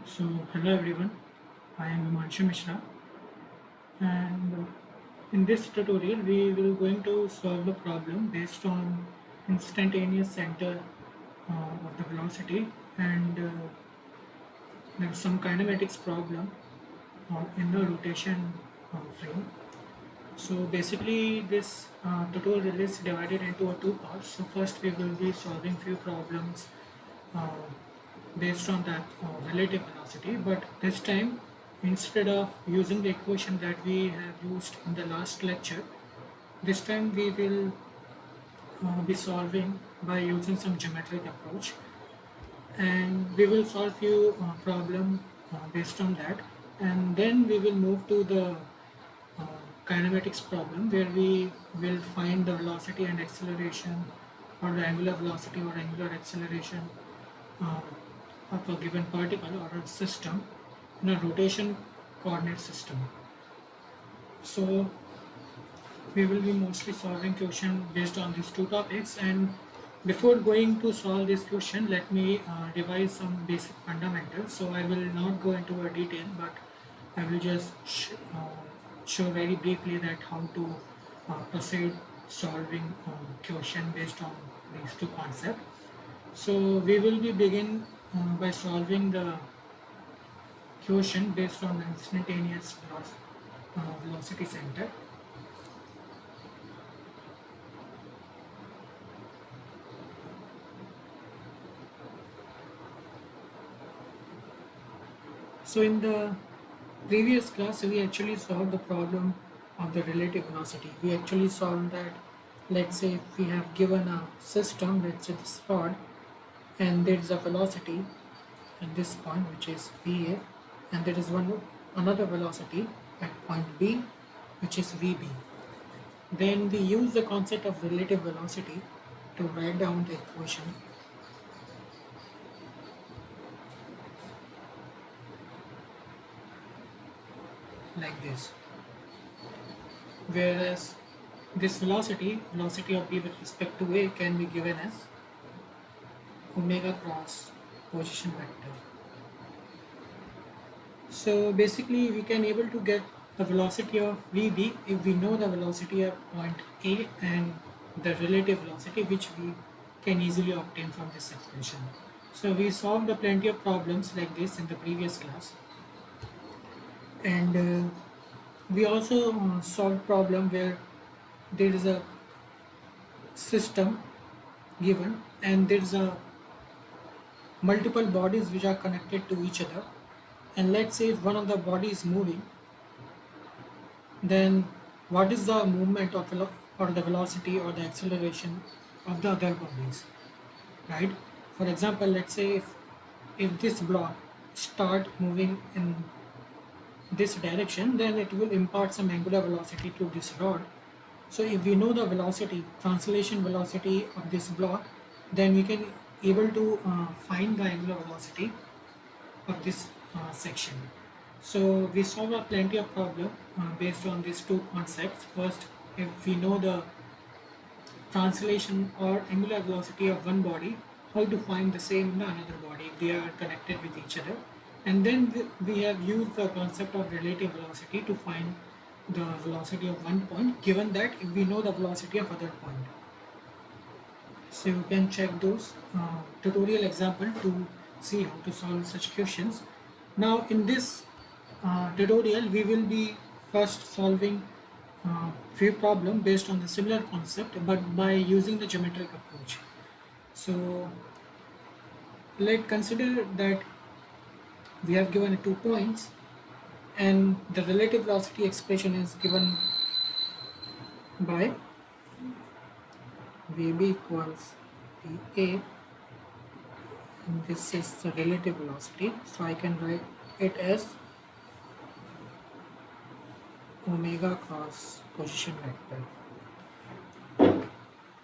So, hello everyone, I am Himanshu Mishra, and in this tutorial we will going to solve a problem based on instantaneous center of the velocity, and there's some kinematics problem in the rotation frame. So basically this tutorial is divided into two parts. So first we will be solving few problems uh, based on that relative velocity, but this time instead of using the equation that we have used in the last lecture, this time we will be solving by using some geometric approach, and we will solve few problem based on that, and then we will move to the kinematics problem where we will find the velocity and acceleration, or the angular velocity or angular acceleration uh, of a given particle or a system in a rotation coordinate system. So we will be mostly solving question based on these two topics, and before going to solve this question, let me revise some basic fundamentals. So I will not go into a detail, but I will just show very briefly that how to proceed solving question based on these two concepts. So we will be begin by solving the question based on the instantaneous velocity center. So in the previous class, we actually solved the problem of the relative velocity. We actually solved that, let's say if we have given a system, let's say this rod, and there is a velocity at this point which is VA, and there is another velocity at point B which is VB. Then we use the concept of relative velocity to write down the equation like this. Whereas this velocity of B with respect to A, can be given as omega cross position vector. So basically we can able to get the velocity of VB if we know the velocity of point A and the relative velocity, which we can easily obtain from this expression. So we solved plenty of problems like this in the previous class, and we also solved problem where there is a system given and there is a multiple bodies which are connected to each other, and let's say if one of the body is moving, then what is the movement of or the velocity or the acceleration of the other bodies, right? For example, let's say if this block start moving in this direction, then it will impart some angular velocity to this rod. So if we know the velocity, translation velocity of this block, then we can able to find the angular velocity of this section. So we solve a plenty of problem based on these two concepts. First, if we know the translation or angular velocity of one body, how to find the same in another body if they are connected with each other. And then we have used the concept of relative velocity to find the velocity of one point, given that if we know the velocity of other point. So you can check those tutorial example to see how to solve such questions. Now in this tutorial we will be first solving few problem based on the similar concept but by using the geometric approach. So let's consider that we have given 2 points and the relative velocity expression is given by VB equals VA, and this is the relative velocity, so I can write it as omega cross position vector.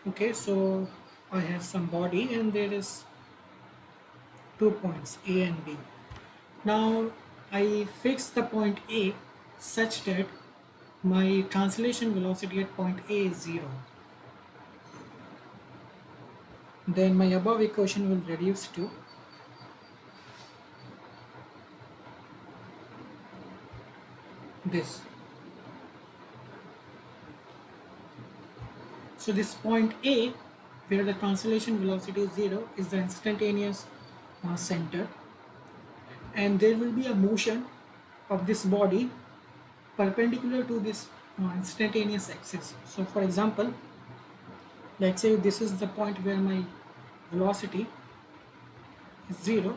Okay, so I have some body and there is 2 points A and B. Now I fix the point A such that my translation velocity at point A is 0. Then my above equation will reduce to this. So this point A, where the translation velocity is 0, is the instantaneous center, and there will be a motion of this body perpendicular to this instantaneous axis. So for example, let's say this is the point where my velocity is 0,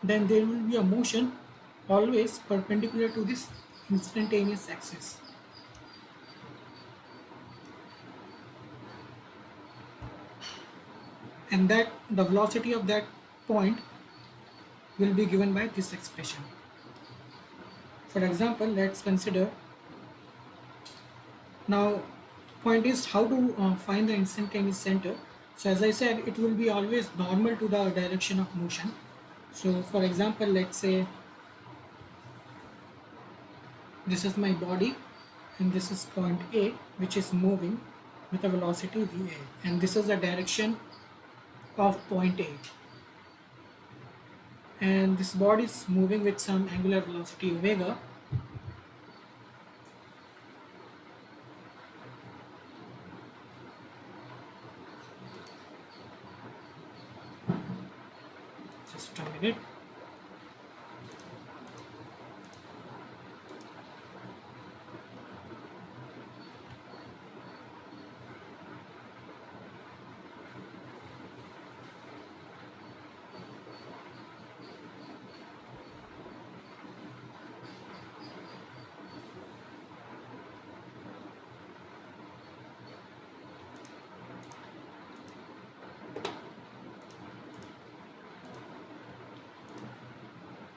then there will be a motion always perpendicular to this instantaneous axis. And that the velocity of that point will be given by this expression. For example, let's consider now point is how to find the instantaneous center. So as I said, it will be always normal to the direction of motion. So for example, let's say this is my body and this is point A, which is moving with a velocity VA, and this is the direction of point A, and this body is moving with some angular velocity omega. Just a minute.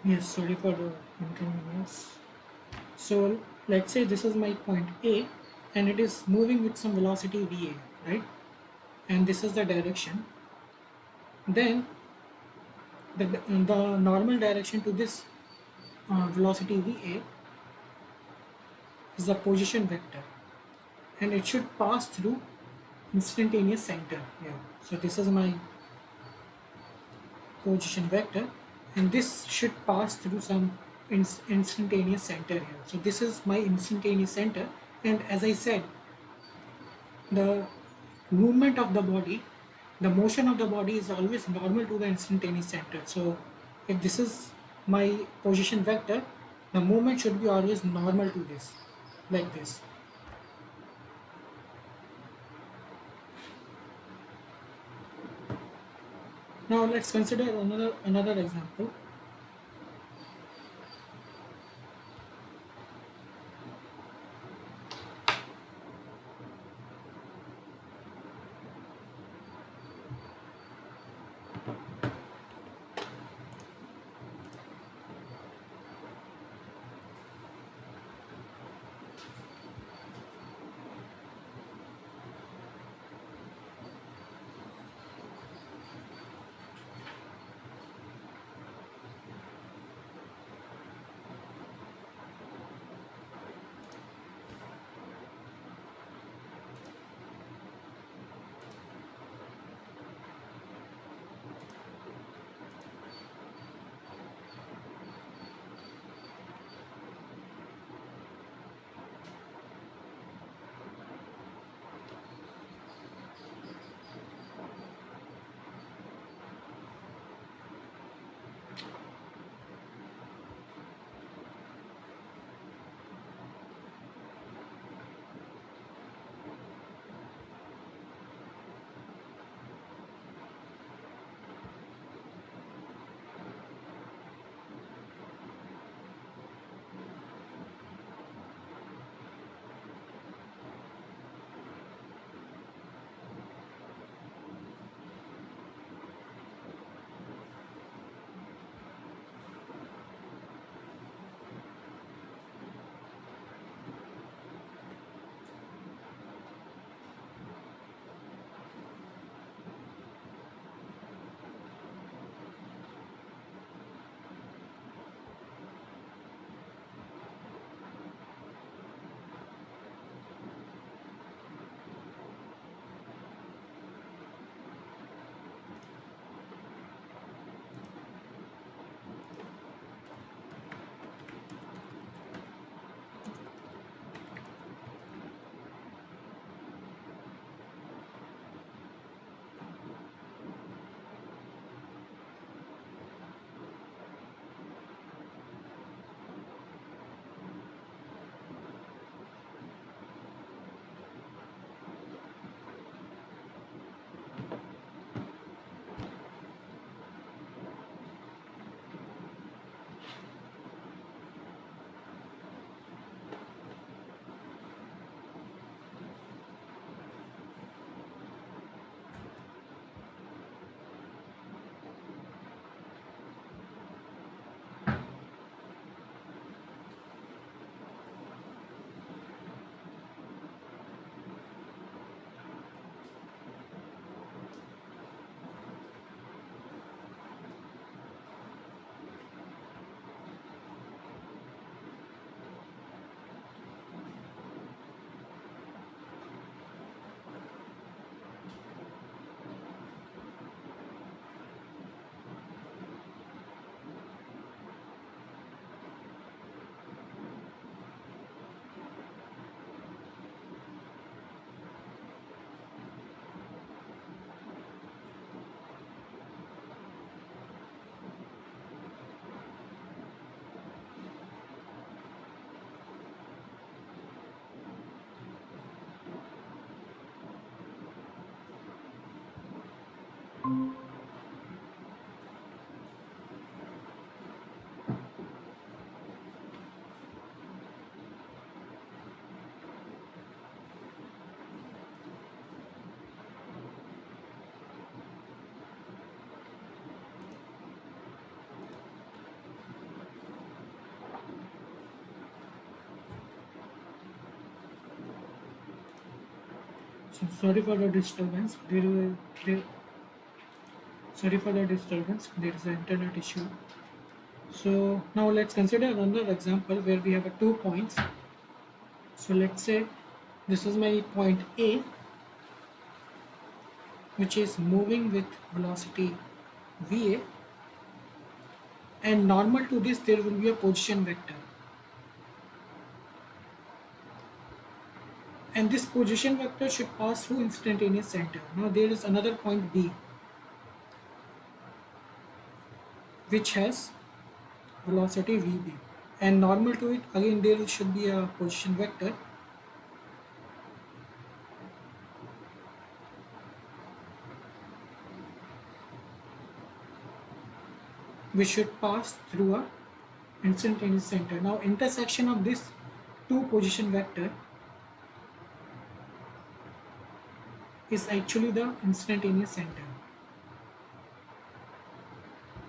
Yes, sorry for the inconvenience. So let's say this is my point A and it is moving with some velocity VA, right? And this is the direction. Then the normal direction to this velocity VA is the position vector, and it should pass through instantaneous center here. So this is my position vector, and this should pass through some instantaneous center here. So this is my instantaneous center, and as I said, the movement of the body, the motion of the body is always normal to the instantaneous center. So if this is my position vector, the movement should be always normal to this, like this. Now let's consider another example. So sorry for the disturbance. Sorry for the disturbance. There is an internet issue. So now let's consider another example where we have 2 points. So let's say this is my point A, which is moving with velocity VA, and normal to this there will be a position vector, and this position vector should pass through instantaneous center. Now there is another point B which has velocity VB, and normal to it again there should be a position vector, which should pass through a instantaneous center. Now intersection of this two position vector is actually the instantaneous center.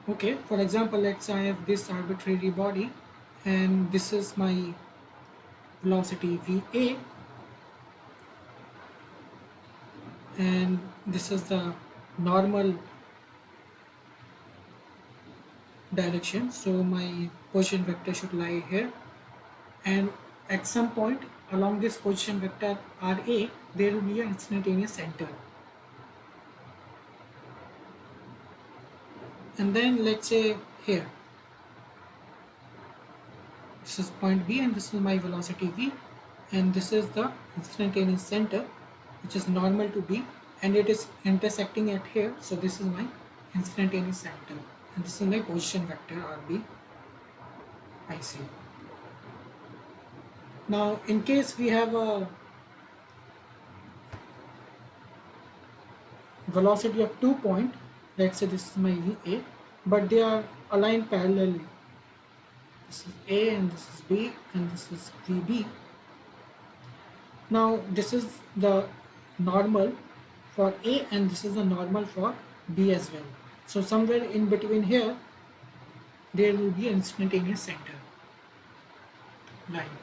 Okay, for example, let's say I have this arbitrary body and this is my velocity VA, and this is the normal direction, so my position vector should lie here, and at some point along this position vector RA there will be an instantaneous center. And then let's say here this is point B and this is my velocity V, and this is the instantaneous center which is normal to B, and it is intersecting at here, so this is my instantaneous center, and this is my position vector RB IC. Now in case we have a velocity of 2 point, let's say this is my VA, but they are aligned parallelly. This is A and this is B and this is VB. Now this is the normal for A and this is the normal for B as well. So somewhere in between here there will be an instantaneous center line.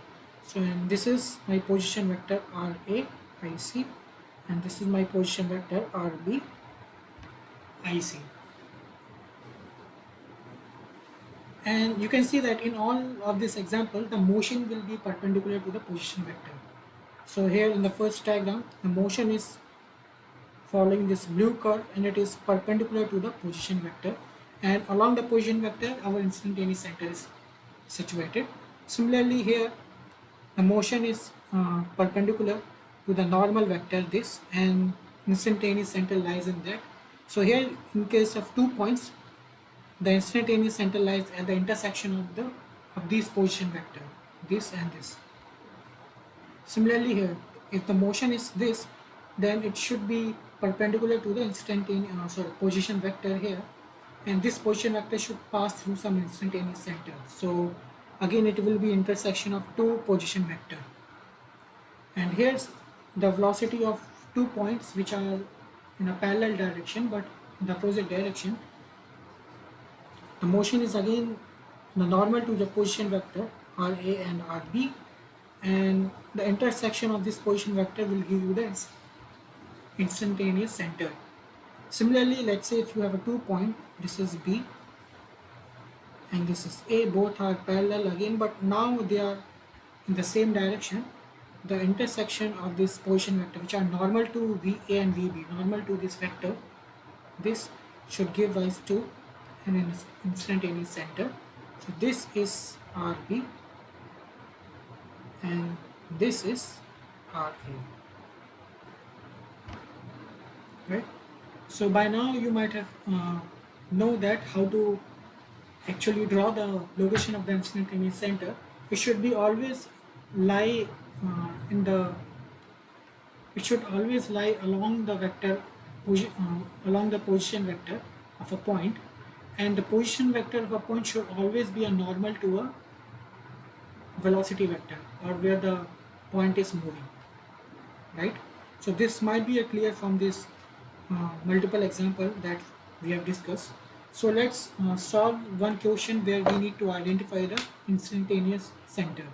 So and this is my position vector RA IC, and this is my position vector RB IC. And you can see that in all of this example the motion will be perpendicular to the position vector. So here in the first diagram the motion is following this blue curve and it is perpendicular to the position vector, and along the position vector our instantaneous center is situated. Similarly here the motion is perpendicular to the normal vector this, and instantaneous center lies in that. So here in case of 2 points the instantaneous center lies at the intersection of these position vector, this and this. Similarly here if the motion is this, then it should be perpendicular to the position vector here, and this position vector should pass through some instantaneous center. So again it will be intersection of two position vector, and here's the velocity of 2 points which are in a parallel direction but in the opposite direction. The motion is again the normal to the position vector RA and RB, and the intersection of this position vector will give you the instantaneous center. Similarly, let's say if you have a 2 point, this is B and this is A, both are parallel again, but now they are in the same direction. The intersection of this position vector, which are normal to VA and VB, normal to this vector, this should give rise to an instantaneous center. So this is RB and this is RA, right? So by now you might have know that how to actually draw the location of the instantaneous center. It should be always lie it should always lie along the vector along the position vector of a point, and the position vector of a point should always be a normal to a velocity vector or where the point is moving, right? So this might be clear from this multiple example that we have discussed. So let's solve one question where we need to identify the instantaneous center.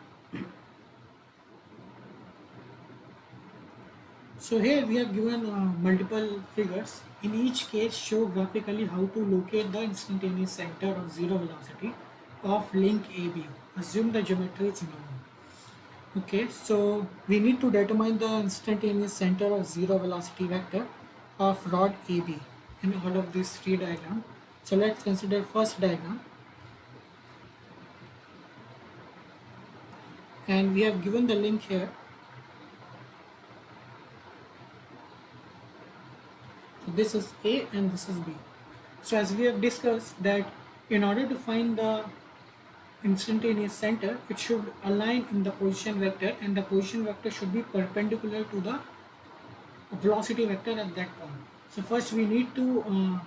So here we have given multiple figures. In each case, show graphically how to locate the instantaneous center of zero velocity of link AB. Assume the geometry is known. Okay, so we need to determine the instantaneous center of zero velocity vector of rod AB in all of these three diagrams. So let's consider first diagram, and we have given the link here. So this is A and this is B. So as we have discussed that in order to find the instantaneous center, it should align in the position vector, and the position vector should be perpendicular to the velocity vector at that point. So first we need to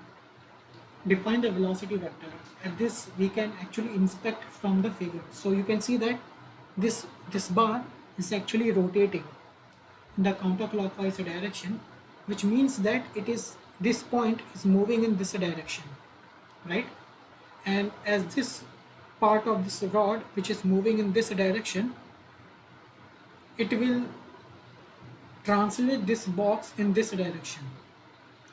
define the velocity vector. At this we can actually inspect from the figure. So you can see that this bar is actually rotating in the counterclockwise direction, which means that this point is moving in this direction, right? And as this part of this rod which is moving in this direction, it will translate this box in this direction,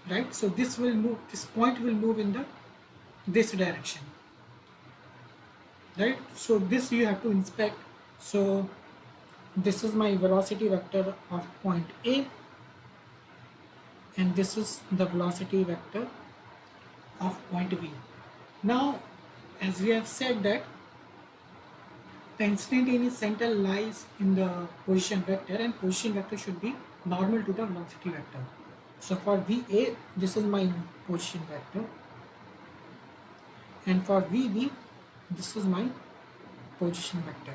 right? So this point will move in this direction, right? So this you have to inspect. So this is my velocity vector of point A, and this is the velocity vector of point B. Now, as we have said that the instantaneous center lies in the position vector, and position vector should be normal to the velocity vector. So for VA, this is my position vector, and for VB, this is my position vector,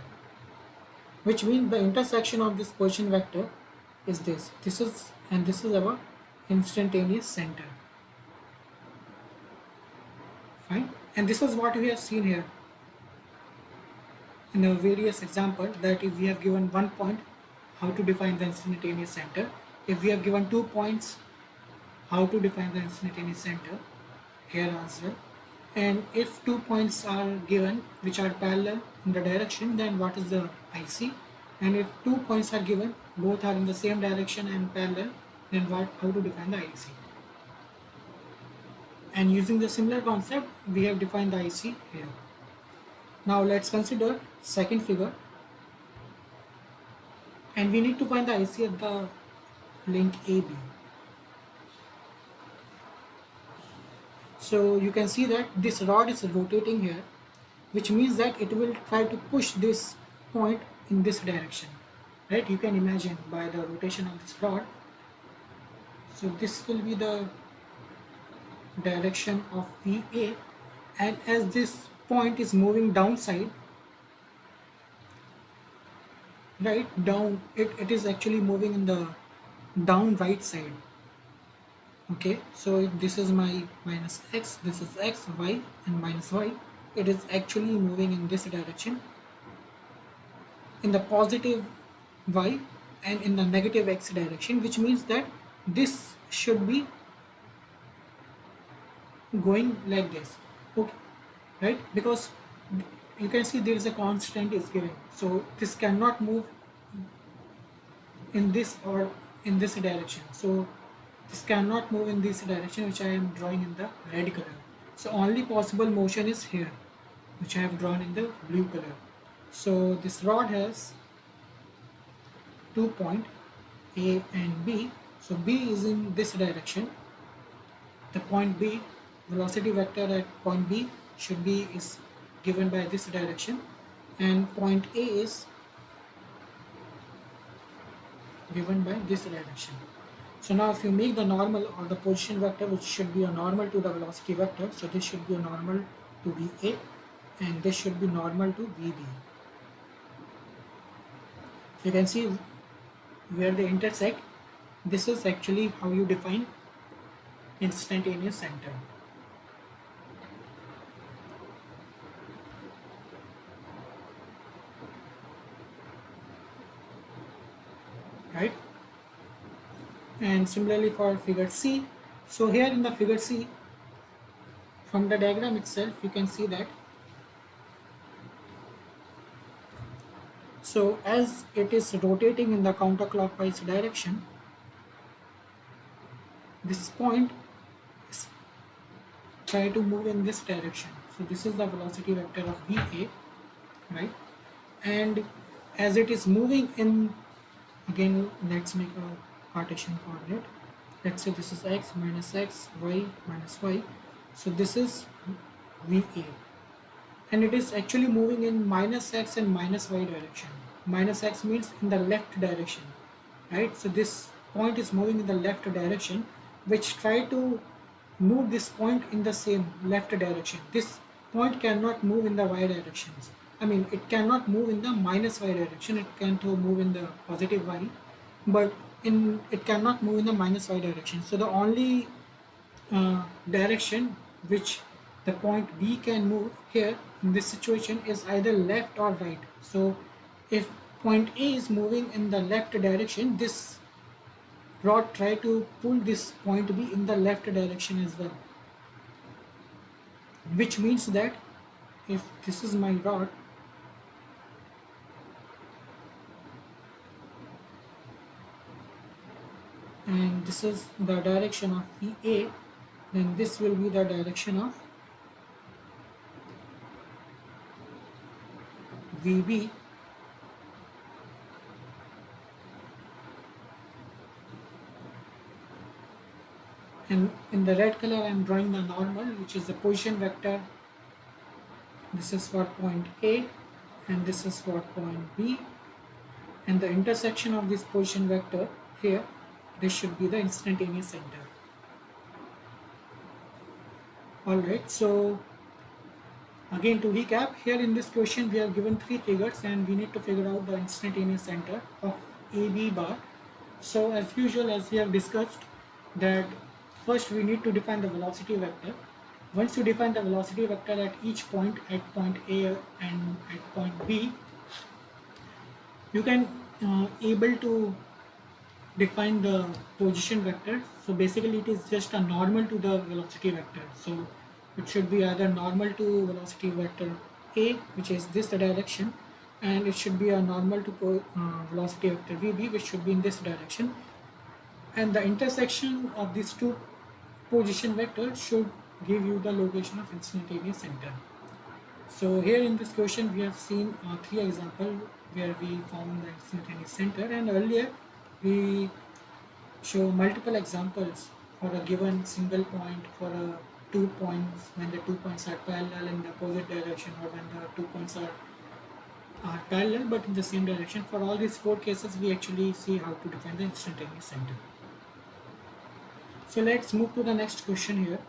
which means the intersection of this position vector is this. This is our instantaneous center. Fine. And this is what we have seen here in the various examples, that if we have given 1 point, how to define the instantaneous center. If we have given 2 points, how to define the instantaneous center here as well. And if 2 points are given which are parallel in the direction, then what is the IC? And if 2 points are given, both are in the same direction and parallel, then how to define the IC? And using the similar concept, we have defined the IC here. Now let's consider second figure, and we need to find the IC at the link AB. So you can see that this rod is rotating here, which means that it will try to push this point in this direction, right? You can imagine by the rotation of this rod. So this will be the direction of VA, and as this point is moving downside, right down, it is actually moving in the down right side. Okay, so if this is my minus x, this is x, y, and minus y, it is actually moving in this direction, in the positive y and in the negative x direction, which means that this should be going like this. Okay, right? Because you can see there is a constant is given, so this cannot move in this or in this direction. So this cannot move in this direction, which I am drawing in the red color. So only possible motion is here, which I have drawn in the blue color. So this rod has 2 points A and B. So B is in this direction. The point B, velocity vector at point B is given by this direction, and point A is given by this direction. So now if you make the normal or the position vector, which should be a normal to the velocity vector, so this should be a normal to VA, and this should be normal to VB. So you can see where they intersect. This is actually how you define instantaneous center. Right? And similarly for figure C. So here in the figure C, from the diagram itself, you can see that. So as it is rotating in the counterclockwise direction, this point is try to move in this direction. So this is the velocity vector of VA, right? And as it is moving in, again let's make a Cartesian coordinate. Let's say this is x minus x, y minus y. So this is VA, and it is actually moving in minus x and minus y direction. Minus x means in the left direction, right? So this point is moving in the left direction, which try to move this point in the same left direction. This point cannot move in the y directions. I mean, it cannot move in the minus y direction. It can to move in the positive y, but it cannot move in the minus y direction. So the only direction which the point B can move here in this situation is either left or right. So if point A is moving in the left direction, this rod try to pull this point B in the left direction as well, which means that if this is my rod, and this is the direction of VA, then this will be the direction of VB, and in the red color I am drawing the normal, which is the position vector. This is for point A and this is for point B, and the intersection of this position vector here, this should be the instantaneous center. Alright, so again to recap, here in this question we are given three figures and we need to figure out the instantaneous center of AB bar. So as usual, as we have discussed, that first we need to define the velocity vector. Once you define the velocity vector at each point, at point A and at point B, you can able to define the position vector. So basically it is just a normal to the velocity vector. So it should be either normal to velocity vector A, which is this direction, and it should be a normal to velocity vector VB, which should be in this direction, and the intersection of these two position vectors should give you the location of instantaneous center. So here in this question we have seen three examples where we found the instantaneous center, and earlier we show multiple examples for a given single point, for a 2 points, when the 2 points are parallel in the opposite direction, or when the 2 points are parallel but in the same direction. For all these four cases we actually see how to define the instantaneous center. So let's move to the next question here.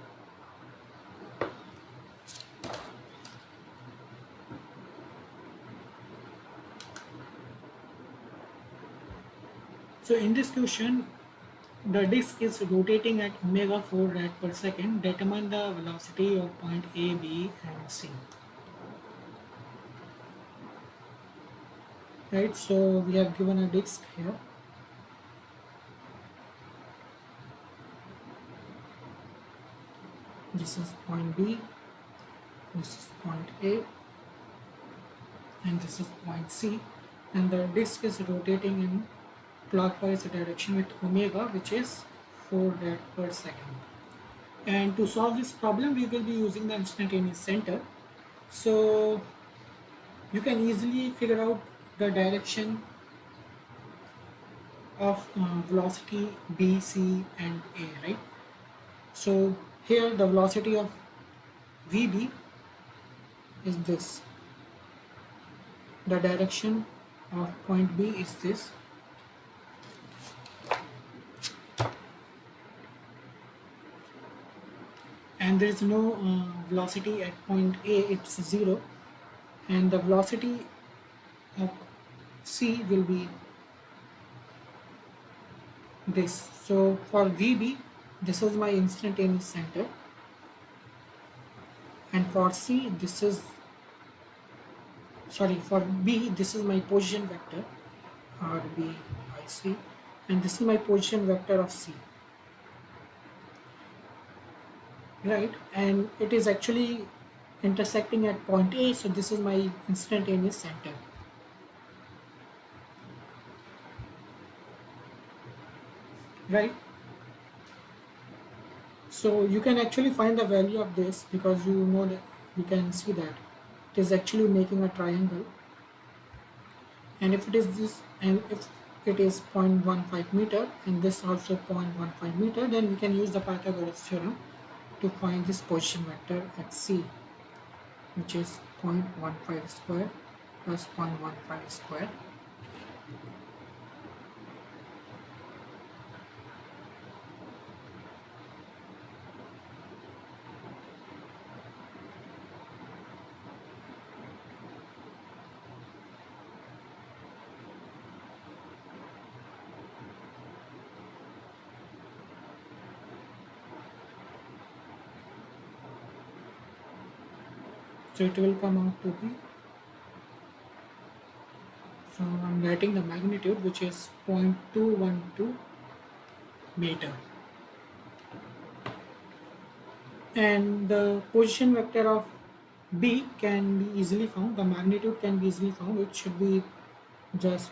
So in this question, the disk is rotating at omega 4 rad per second. Determine the velocity of point A, B and C. Right, so we have given a disk here. This is point B, this is point A, and this is point C, and the disk is rotating in clockwise direction with omega, which is 4 rad per second. And to solve this problem we will be using the instantaneous center. So you can easily figure out the direction of velocity B, C and A, right? So here the velocity of VB is this, the direction of point B is this, and there is no velocity at point A, it's 0, and the velocity of C will be this. So for VB, this is my instantaneous center, and for C, this is, sorry, for B, this is my position vector, RB by C, and this is my position vector of C, right? And it is actually intersecting at point A, so this is my instantaneous center. Right? So you can actually find the value of this, because you know that you can see that it is actually making a triangle. And if it is this, and if it is 0.15 meter and this also 0.15 meter, then we can use the Pythagoras theorem to find this position vector at C, which is 0.15 square plus 0.15 square. So it will come out to be, so I'm writing the magnitude, which is 0.212 meter. And the position vector of B can be easily found, the magnitude can be easily found. It should be just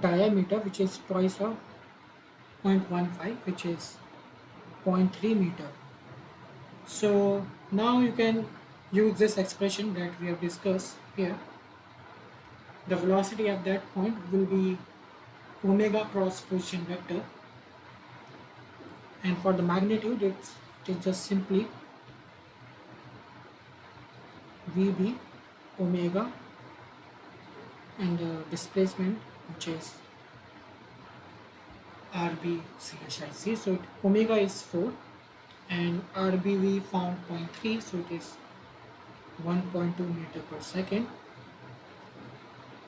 diameter, which is twice of 0.15, which is 0.3 meter. So now you can use this expression that we have discussed here. The velocity at that point will be omega cross position vector, and for the magnitude it is just simply VB omega, and the displacement, which is RB slash IC. So omega is 4 and RB we found 0.3, so it is 1.2 meter per second.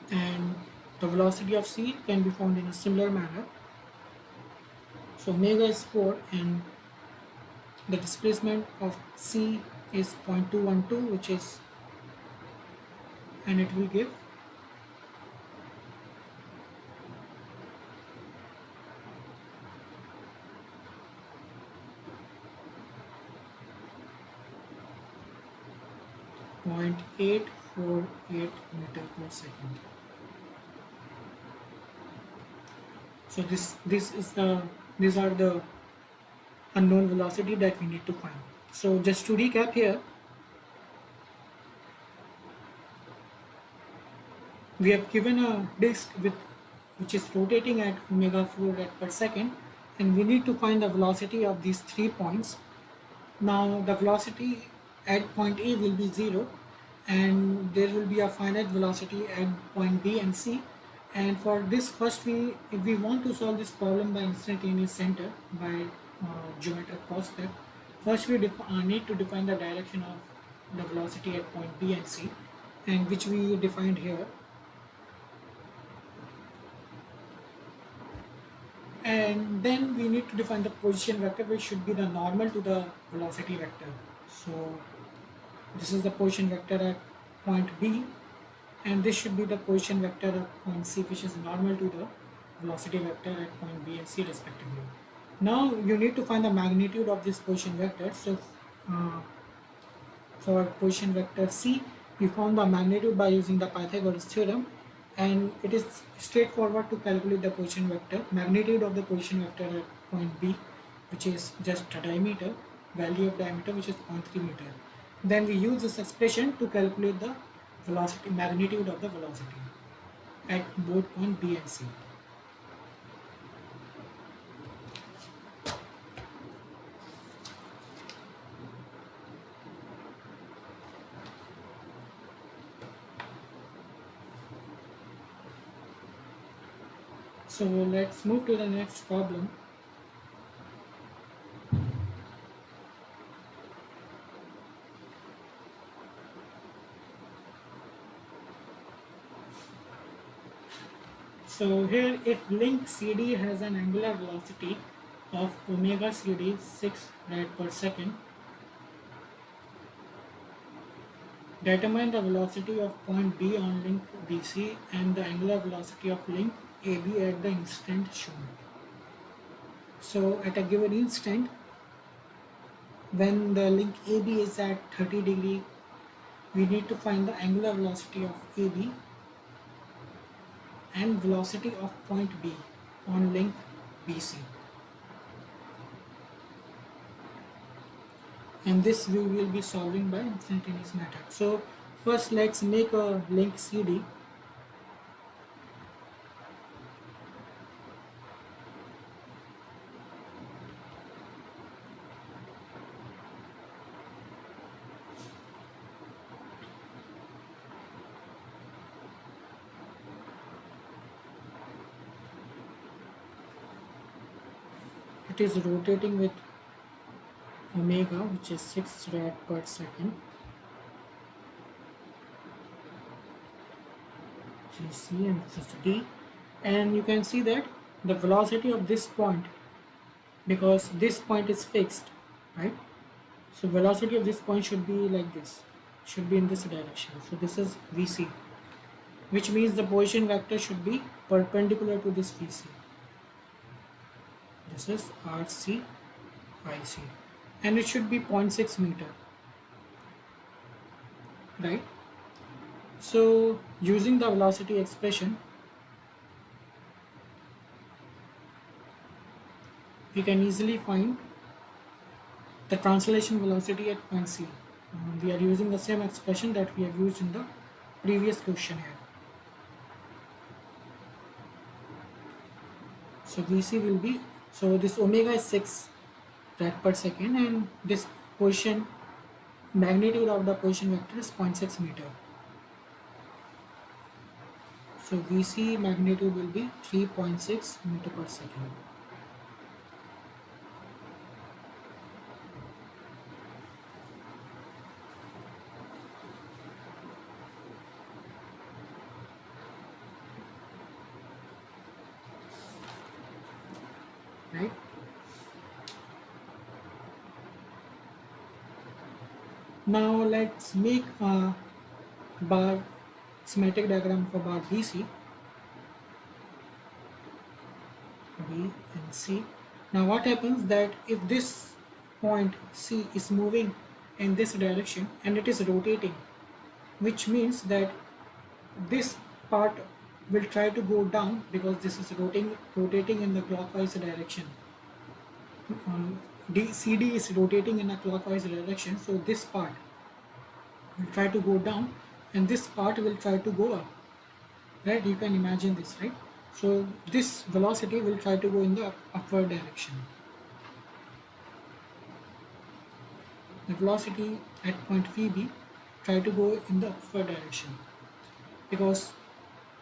And the velocity of C can be found in a similar manner. So omega is 4 and the displacement of C is 0.212, which is, and it will give 0.848 meter per second. So these are the unknown velocity that we need to find. So just to recap here, we have given a disk which is rotating at omega 4 rad per second, and we need to find the velocity of these 3 points. Now the velocity at point A will be 0, and there will be a finite velocity at point B and C. And for this, first if we want to solve this problem by instantaneous center, by geometric prospect, first we need to define the direction of the velocity at point B and C, and which we defined here. And then we need to define the position vector, which should be the normal to the velocity vector. So this is the position vector at point B, and this should be the position vector at point C, which is normal to the velocity vector at point B and C respectively. Now you need to find the magnitude of this position vector. So for position vector C, we found the magnitude by using the Pythagoras theorem, and it is straightforward to calculate the position vector, magnitude of the position vector at point B, which is just a diameter, value of diameter, which is 0.3 meter. Then we use this expression to calculate the velocity, magnitude of the velocity at both point B and C. So let's move to the next problem. So here, if link CD has an angular velocity of omega CD 6 rad per second, determine the velocity of point B on link BC and the angular velocity of link AB at the instant shown. So at a given instant, when the link AB is at 30 degree, we need to find the angular velocity of AB and velocity of point B on link BC. and this we will be solving by instantaneous method. So first let's make a link CD. It is rotating with omega, which is 6 rad per second. GC and this is D, and you can see that the velocity of this point, because this point is fixed, right? So velocity of this point should be like this, should be in this direction. So this is VC, which means the position vector should be perpendicular to this VC. This is RC, IC, and it should be 0.6 meter, right? So using the velocity expression, we can easily find the translation velocity at point C. We are using the same expression that we have used in the previous question here. So VC will be, so this omega is 6 rad per second, and this position magnitude of the position vector is 0.6 meter. So VC magnitude will be 3.6 meter per second. Right? Now let's make a bar schematic diagram for bar BC, B and C. Now what happens that if this point C is moving in this direction and it is rotating, which means that this part will try to go down because this is rotating in the clockwise direction. CD is rotating in a clockwise direction, so this part will try to go down and this part will try to go up, right? You can imagine this, right? So this velocity will try to go in the upward direction. The velocity at point VB try to go in the upward direction because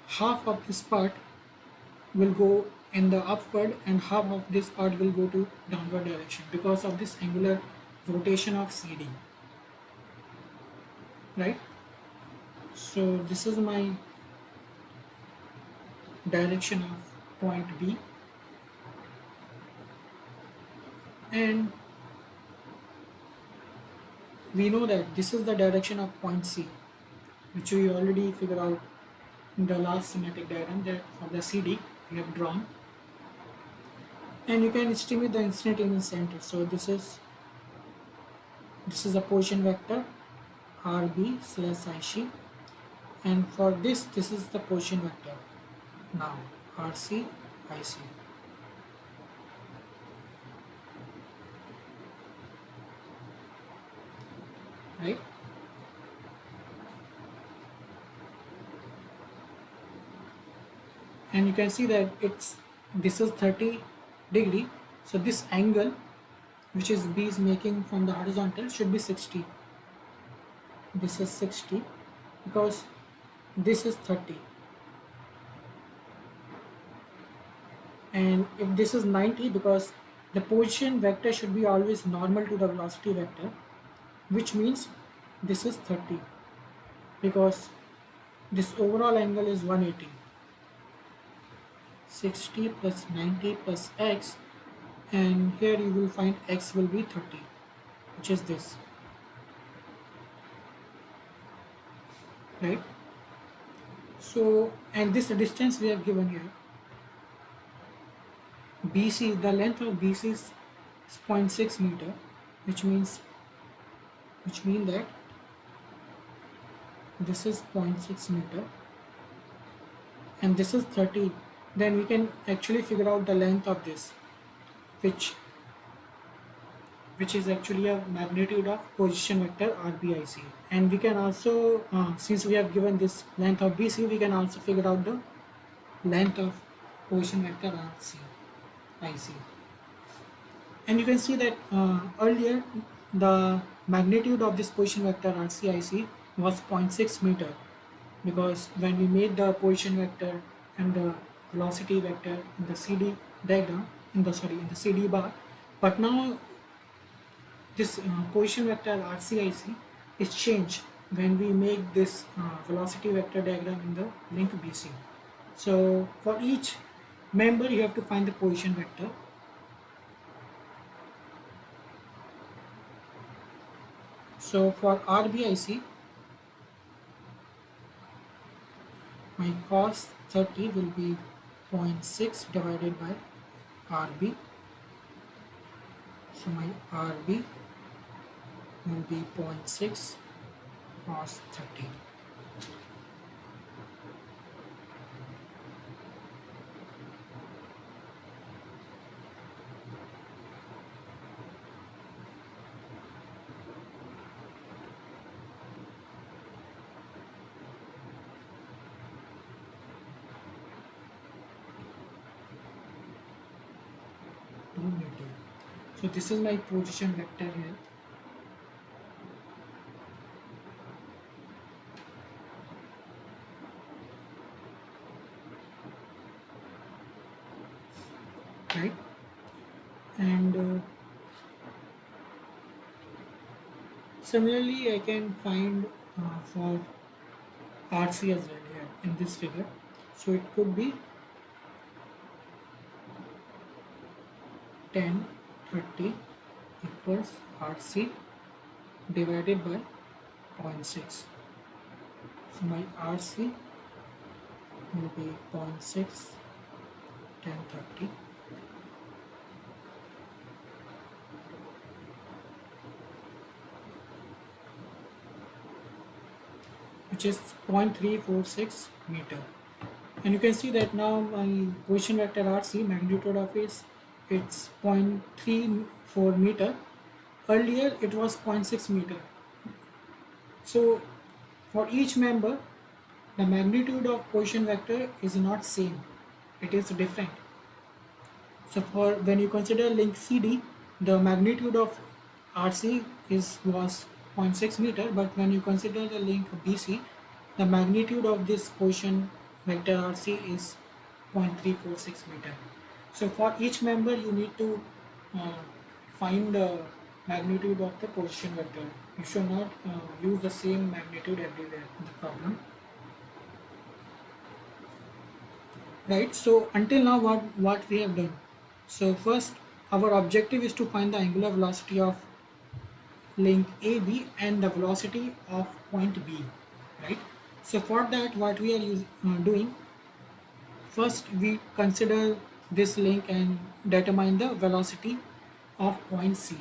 half of this part will go in the upward and half of this part will go to downward direction because of this angular rotation of CD, right? So this is my direction of point B, and we know that this is the direction of point C, which we already figured out in the last schematic diagram that for the CD we have drawn, and you can estimate the instantaneous center. So this is a position vector RB/IC, and for this is the position vector now RC, IC. Right? And you can see that this is 30 degree, so this angle which is B is making from the horizontal should be 60. This is 60 because this is 30, and if this is 90, because the position vector should be always normal to the velocity vector, which means this is 30 because this overall angle is 180. 60 plus 90 plus x, and here you will find x will be 30, which is this, right? So, and this distance we have given here, BC, the length of BC is 0.6 meter, which means that this is 0.6 meter and this is 30. Then we can actually figure out the length of this, which which is actually a magnitude of position vector RBIC. And we can also, since we have given this length of BC, we can also figure out the length of position vector RCIC. And you can see that earlier the magnitude of this position vector RCIC was 0.6 meter, because when we made the position vector and the velocity vector in the CD diagram, in the CD bar, but now this position vector RCIC is changed when we make this velocity vector diagram in the link BC. So for each member you have to find the position vector. So for RBIC, my cos 30 will be 0.6 divided by RB. So my RB will be 0.6 cos 30. So this is my position vector here. Right, and similarly I can find for RC as well here in this figure. So it could be 10 30 equals RC divided by 0.6. So my RC will be 0.6 10 30. Which is 0.346 meter. And you can see that now my position vector RC, magnitude of it's 0.34 meter. Earlier it was 0.6 meter. So for each member the magnitude of position vector is not same, it is different. So for when you consider link CD, the magnitude of RC was 0.6 meter, but when you consider the link BC, the magnitude of this position vector RC is 0.346 meter. So for each member you need to find the magnitude of the position vector. You should not use the same magnitude everywhere in the problem. Right, so until now what we have done. So first our objective is to find the angular velocity of link AB and the velocity of point B, right? So for that what we are doing, first we consider this link and determine the velocity of point C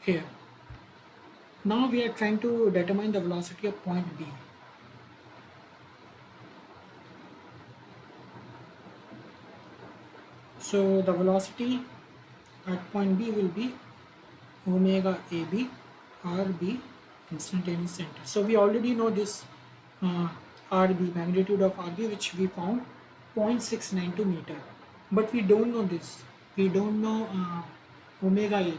here. Now we are trying to determine the velocity of point B. So the velocity at point B will be omega AB RB instantaneous center. So we already know this RB, magnitude of RB, which we found 0.692 meter, but we don't know this. We don't know omega AB.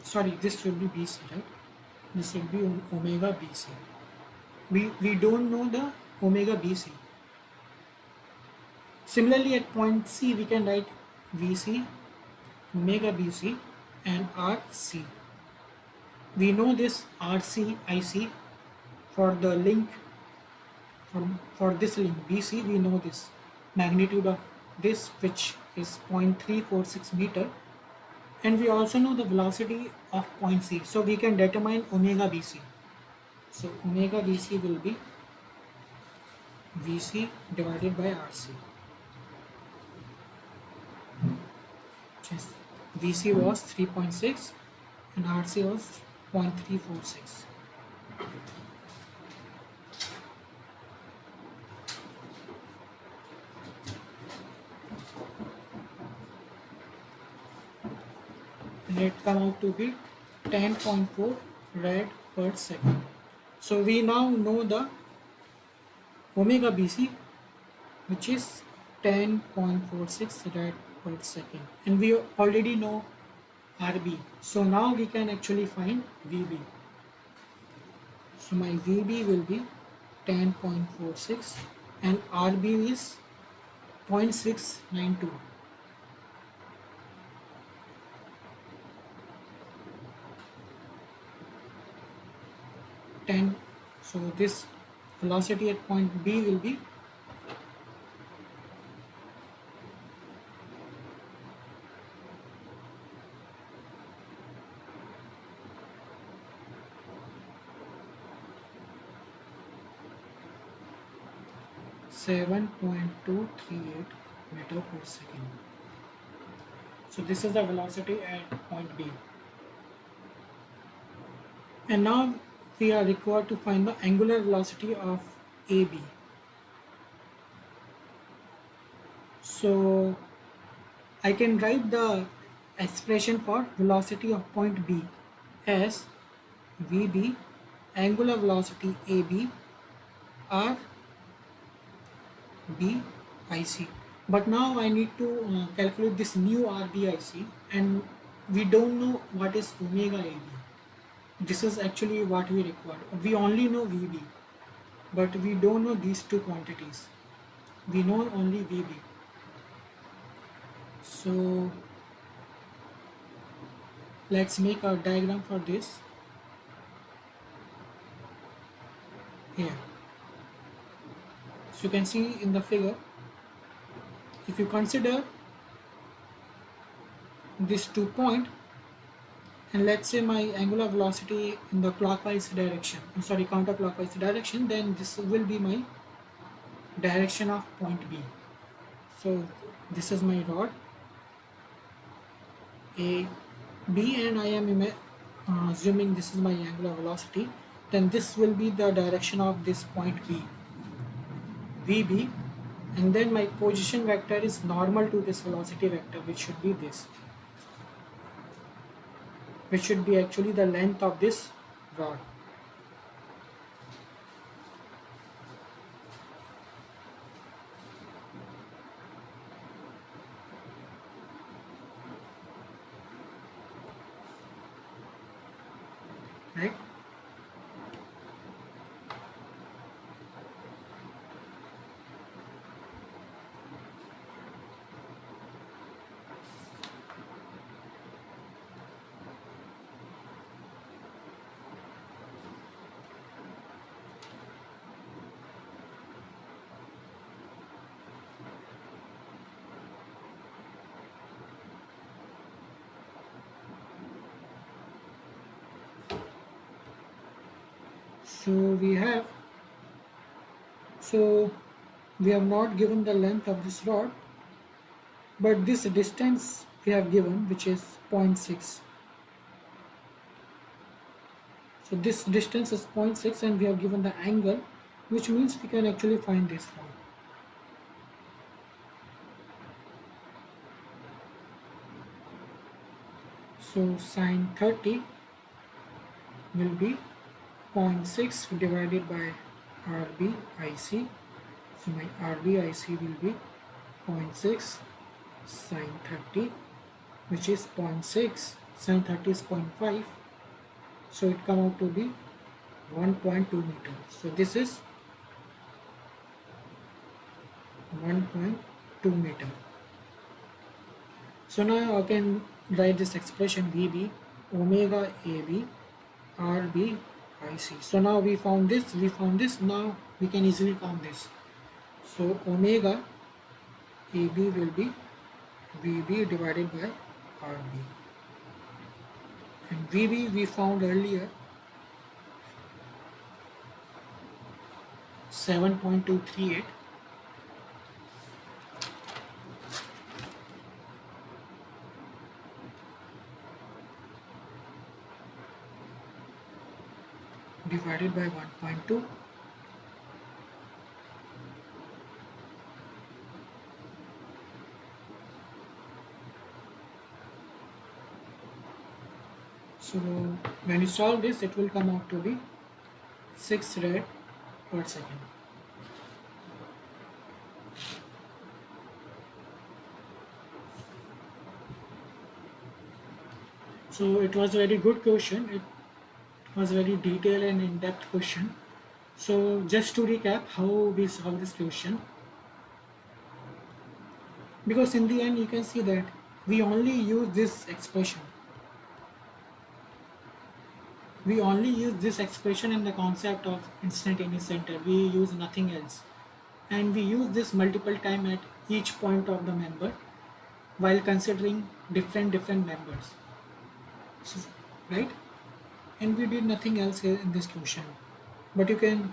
Sorry, this will be BC, right? This will be omega BC. We don't know the omega BC. Similarly, at point C, we can write VC, omega BC, and RC. We know this RC, IC for the link, for this link BC, we know this magnitude of this, which is 0.346 meter, and we also know the velocity of point C. So we can determine omega BC. So omega BC will be VC divided by RC. VC was 3.6 and RC was 0.346. and it come out to be 10.4 rad per second. So we now know the omega BC, which is 10.46 rad per second, and we already know RB. So now we can actually find VB. So my VB will be 10.46 and RB is 0.692. So this velocity at point B will be 7.238 meter per second. So this is the velocity at point B. And now we are required to find the angular velocity of AB. So I can write the expression for velocity of point B as VB angular velocity AB R BIC. But now I need to calculate this new RBIC, and we don't know what is omega AB. This is actually what we require. We only know VB, but we don't know these two quantities. We know only VB. So let's make a diagram for this here. So you can see in the figure, if you consider this 2 point, and let's say my angular velocity in the clockwise direction, counterclockwise direction, then this will be my direction of point B. So this is my rod A B, and I am assuming this is my angular velocity. Then this will be the direction of this point B, VB, and then my position vector is normal to this velocity vector, which should be this, which should be actually the length of this rod. Right? So we have not given the length of this rod, but this distance we have given, which is 0.6. So this distance is 0.6 and we have given the angle, which means we can actually find this rod. So sine 30 will be 0.6 divided by RBIC. So my RBIC will be 0.6 sine 30, which is 0.6. Sine 30 is 0.5. So it come out to be 1.2 meter. So this is 1.2 meter. So now I can write this expression VB omega AB RB IC. So now we found this, now we can easily count this. So omega AB will be VB divided by RB, and VB we found earlier 7.238, divided by 1.2, So when you solve this, it will come out to be 6 rad per second. So it was a very good question. It was very detailed and in-depth question. So just to recap how we solve this question, because in the end you can see that we only use this expression. We only use this expression in the concept of instantaneous center. We use nothing else. And we use this multiple time at each point of the member while considering different members. So, right? And we did nothing else here in this question. But you can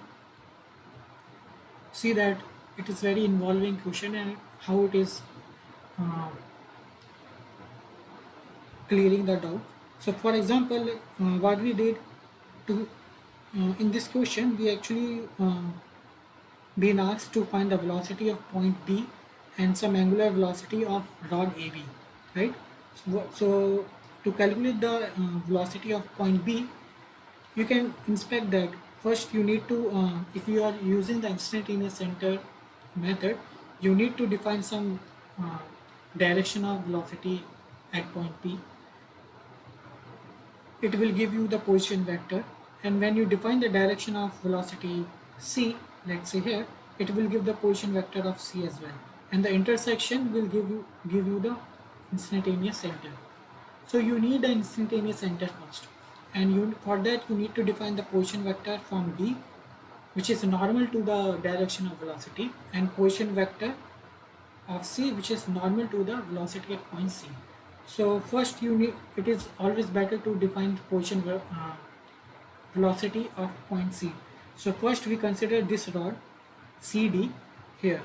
see that it is very involving question and how it is uh, clearing the doubt. So for example, what we did to in this question, we actually been asked to find the velocity of point B and some angular velocity of rod AB, right? So to calculate the velocity of point B, you can inspect that. First you need to, if you are using the instantaneous center method, you need to define some direction of velocity at point P. It will give you the position vector, and when you define the direction of velocity C, let's say here, it will give the position vector of C as well, and the intersection will give you the instantaneous center. So you need the instantaneous center first, and for that you need to define the position vector from B, which is normal to the direction of velocity, and position vector of C, which is normal to the velocity at point C. So first you need, it is always better to define the position velocity of point C. So first we consider this rod CD here,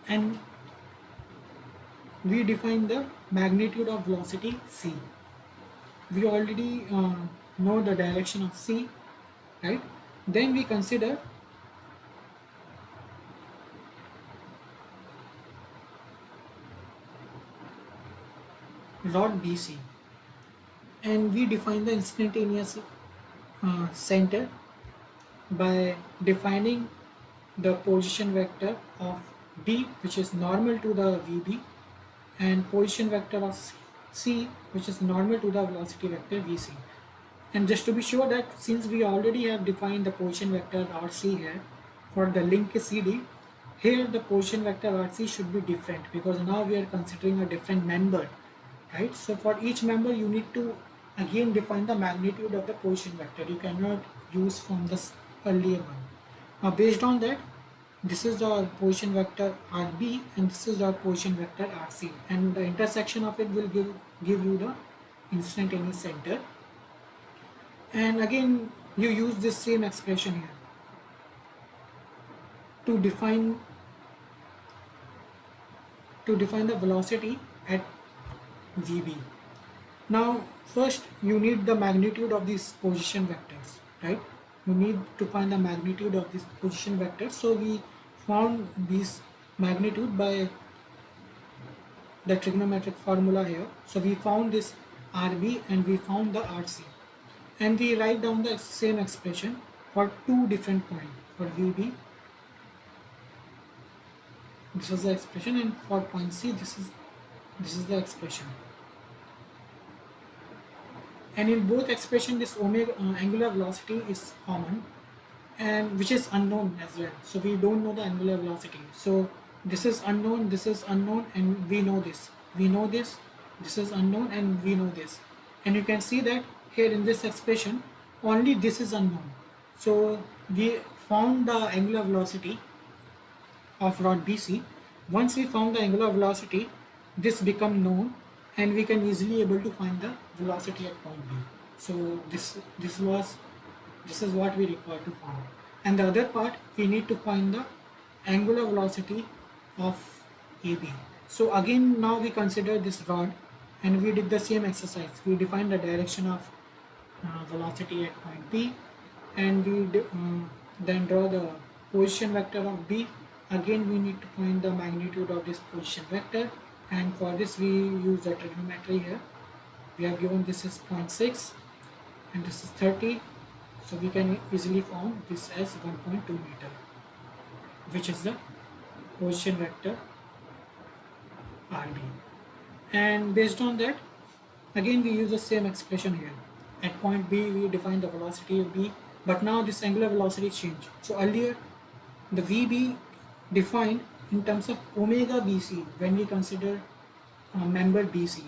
and we define the magnitude of velocity C. We already know the direction of C, right? Then we consider rod BC, and we define the instantaneous center by defining the position vector of B, which is normal to the VB, and position vector of C, which is normal to the velocity vector VC. And just to be sure that since we already have defined the position vector RC here for the link CD, here the position vector RC should be different because now we are considering a different member, right? So for each member you need to again define the magnitude of the position vector. You cannot use from this earlier one. Now based on that, this is our position vector RB and this is our position vector RC, and the intersection of it will give you the instantaneous center. And again you use this same expression here to define the velocity at VB. Now first you need the magnitude of these position vectors, right? You need to find the magnitude of this position vector. So we found this magnitude by the trigonometric formula here. So we found this RB and we found the RC, and we write down the same expression for two different points. For VB, this is the expression, and for point C, this is the expression. And in both expression, this omega angular velocity is common, and which is unknown as well. So we don't know the angular velocity. So this is unknown, and we know this. We know this. This is unknown, and we know this. And you can see that here in this expression, only this is unknown. So we found the angular velocity of rod BC. Once we found the angular velocity, this become known, and we can easily able to find the velocity at point B. So this is what we require to find. And the other part, we need to find the angular velocity of AB. So again now we consider this rod, and we did the same exercise. We defined the direction of velocity at point P, and we then draw the position vector of B. Again we need to find the magnitude of this position vector, and for this we use the trigonometry here. we have given this is 0.6 and this is 30, so we can easily form this as 1.2 meter, which is the position vector RD. And based on that, again we use the same expression here. At point B we define the velocity of B, but now this angular velocity changed. So earlier the VB defined in terms of omega BC. When we consider member BC,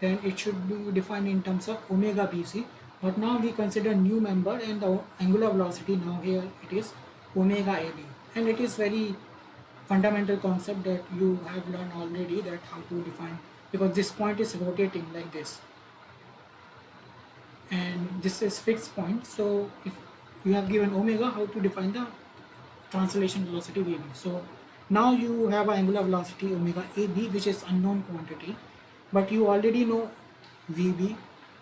then it should be defined in terms of omega BC, but now we consider new member and the angular velocity, now here it is omega AB, and it is very fundamental concept that you have learned already, that how to define, because this point is rotating like this and this is fixed point. So if you have given omega, how to define the translation velocity VB? So now you have an angular velocity omega AB, which is unknown quantity, but you already know VB,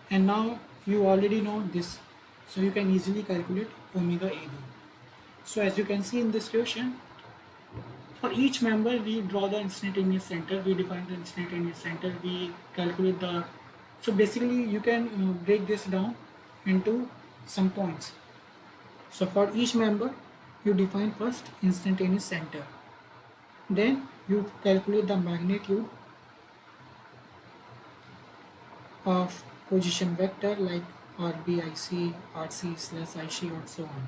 and now you already know this, so you can easily calculate omega AB. So as you can see in this question, for each member we draw the instantaneous center, we define the instantaneous center, we calculate the, so basically you can break this down into some points. So for each member you define first instantaneous center, then you calculate the magnitude of position vector like RBIC, RC slash IC or so on.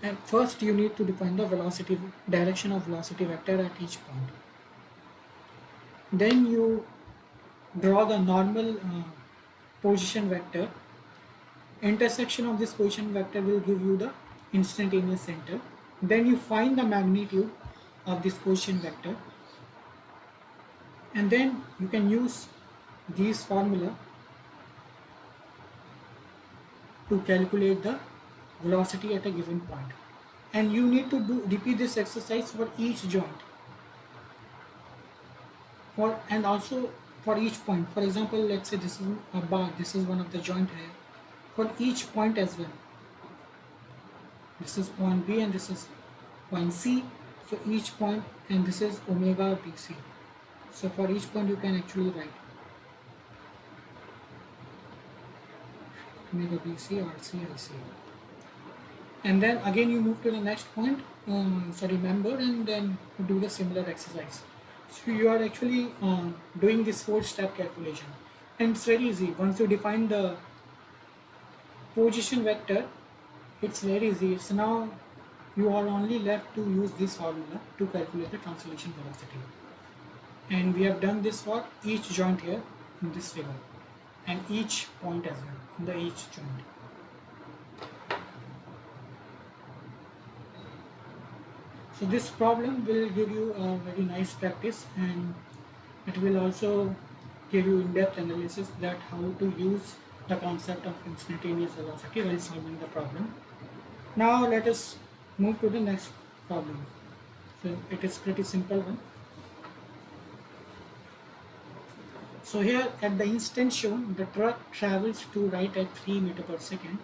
And first you need to define the velocity, direction of velocity vector at each point. Then you draw the normal position vector. Intersection of this position vector will give you the instantaneous center. Then you find the magnitude of this position vector, and then you can use these formula to calculate the velocity at a given point. And you need to repeat this exercise for each joint, and also for each point. For example, let's say this is a bar, this is one of the joint here. For each point as well, this is point B and this is point C, so each point, and this is omega BC. So for each point you can actually write omega BC, RC, IC. And then again you move to the next point, member, and then you do the similar exercise. So you are actually doing this 4-step calculation, and it's very easy. Once you define the position vector, it's very easy. So now you are only left to use this formula to calculate the translation velocity. And we have done this for each joint here in this figure, and each point as well in the each joint. So this problem will give you a very nice practice, and it will also give you in-depth analysis that how to use the concept of instantaneous velocity while solving the problem. Now let us move to the next problem. So it is pretty simple one. So here at the instant shown, the truck travels to right at 3 meters per second,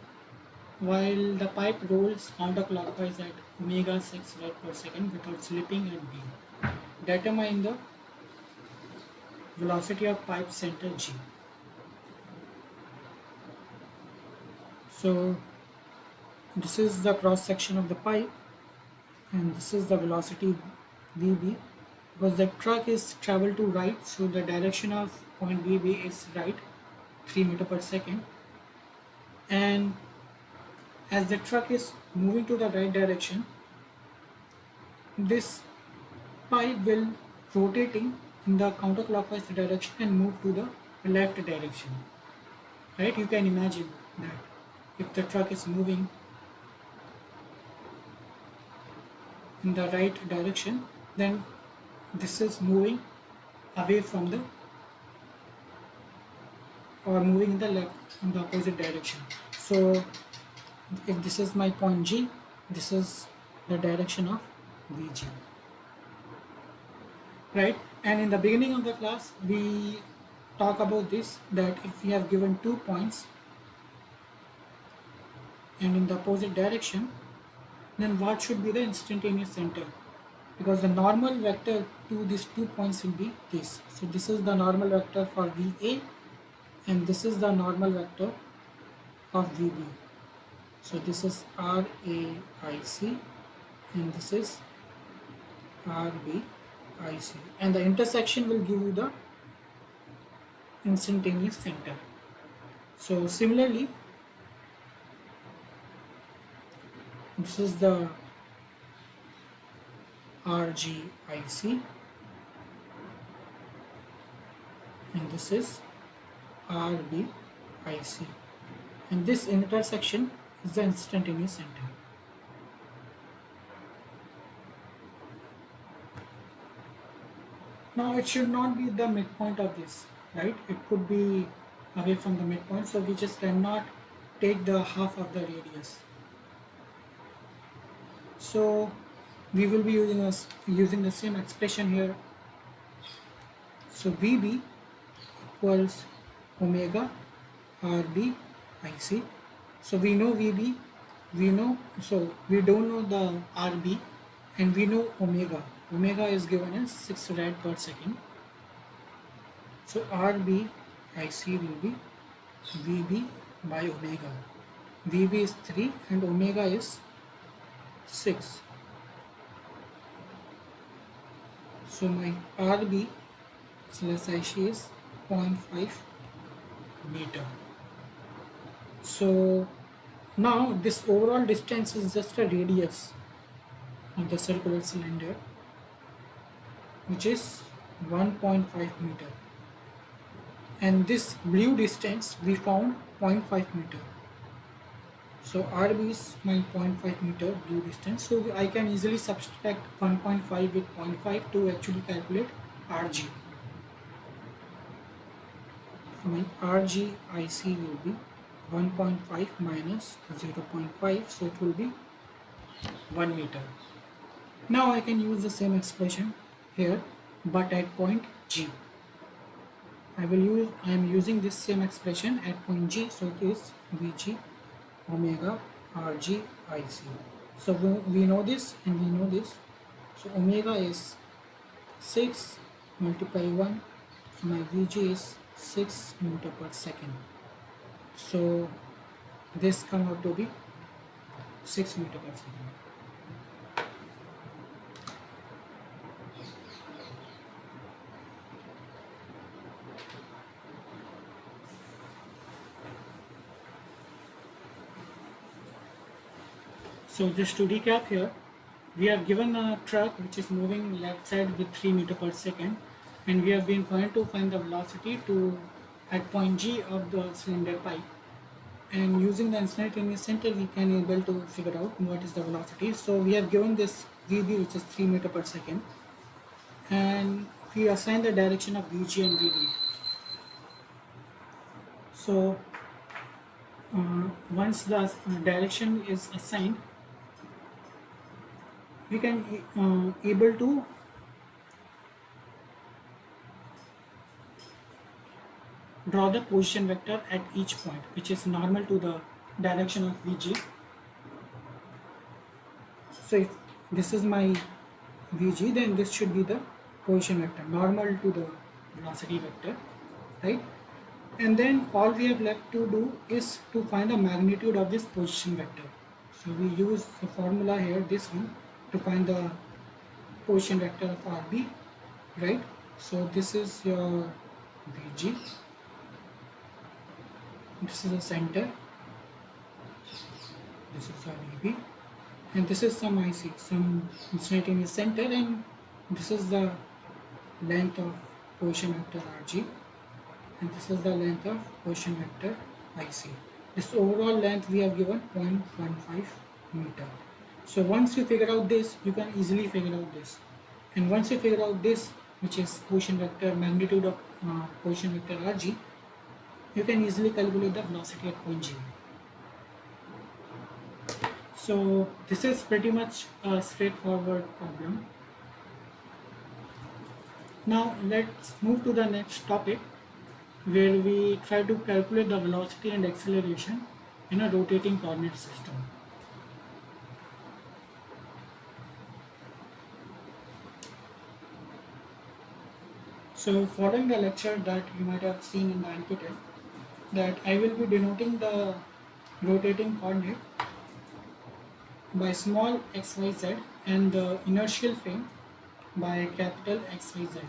while the pipe rolls counterclockwise at omega 6 rate per second without slipping at B. Determine the velocity of pipe center G. So this is the cross section of the pipe, and this is the velocity VB. Because the truck is travel to right, so the direction of point VB is right, 3 meters per second. And as the truck is moving to the right direction, this pipe will rotating in the counterclockwise direction and move to the left direction. Right? You can imagine that if the truck is moving in the right direction, then this is moving away from the, or moving in the left, in the opposite direction. So if this is my point G, this is the direction of VG. Right? And in the beginning of the class we talk about this, that if we have given 2 points and in the opposite direction, then what should be the instantaneous center? because the normal vector to these 2 points will be this. So this is the normal vector for VA and this is the normal vector of VB. So this is RAIC and this is RBIC, and the intersection will give you the instantaneous center. So similarly, this is the RGIC and this is RBIC, and this intersection is the instantaneous center. Now it should not be the midpoint of this, right? It could be away from the midpoint, so we just cannot take the half of the radius. So we will be using the same expression here. So VB equals omega RB IC. So we know VB, so we don't know the RB, and we know omega. Omega is given as 6 rad per second. So RB IC will be VB by omega. VB is 3 and omega is 6. So my RB /IC is 0.5 meter. So now this overall distance is just a radius of the circular cylinder, which is 1.5 meter, and this blue distance we found 0.5 meter. So RB is my 0.5 meter blue distance, so I can easily subtract 1.5 with 0.5 to actually calculate RG. So my RGIC will be 1.5 minus 0.5, so it will be 1 meter. Now I can use the same expression here, but at point G. I am using this same expression at point G, so it is VG omega RG IC. So we know this and we know this. So omega is 6 multiply 1, so my VG is 6 meter per second. So this come out to be 6 meter per second. So just to recap here, we have given a truck which is moving left side with 3 meter per second, and we have been trying to find the velocity at point G of the cylinder pipe, and using the instantaneous center we can able to figure out what is the velocity. So we have given this VB which is 3 meter per second, and we assign the direction of VG and VB. So once the direction is assigned, we can able to draw the position vector at each point, which is normal to the direction of VG. So if this is my VG, then this should be the position vector, normal to the velocity vector, right? And then all we have left to do is to find the magnitude of this position vector. So we use the formula here, this one, to find the position vector of RB, right? So this is your VG, this is the center, this is your VB, and this is some IC, some instantaneous center, and this is the length of position vector RG, and this is the length of position vector IC. This overall length we have given 0.15 meter. So once you figure out this, you can easily figure out this, and once you figure out this, which is position vector, magnitude of position vector RG, you can easily calculate the velocity at point G. So this is pretty much a straightforward problem. Now let's move to the next topic, where we try to calculate the velocity and acceleration in a rotating coordinate system. So following the lecture that you might have seen in the NPTEL, that I will be denoting the rotating coordinate by small xyz and the inertial frame by capital XYZ.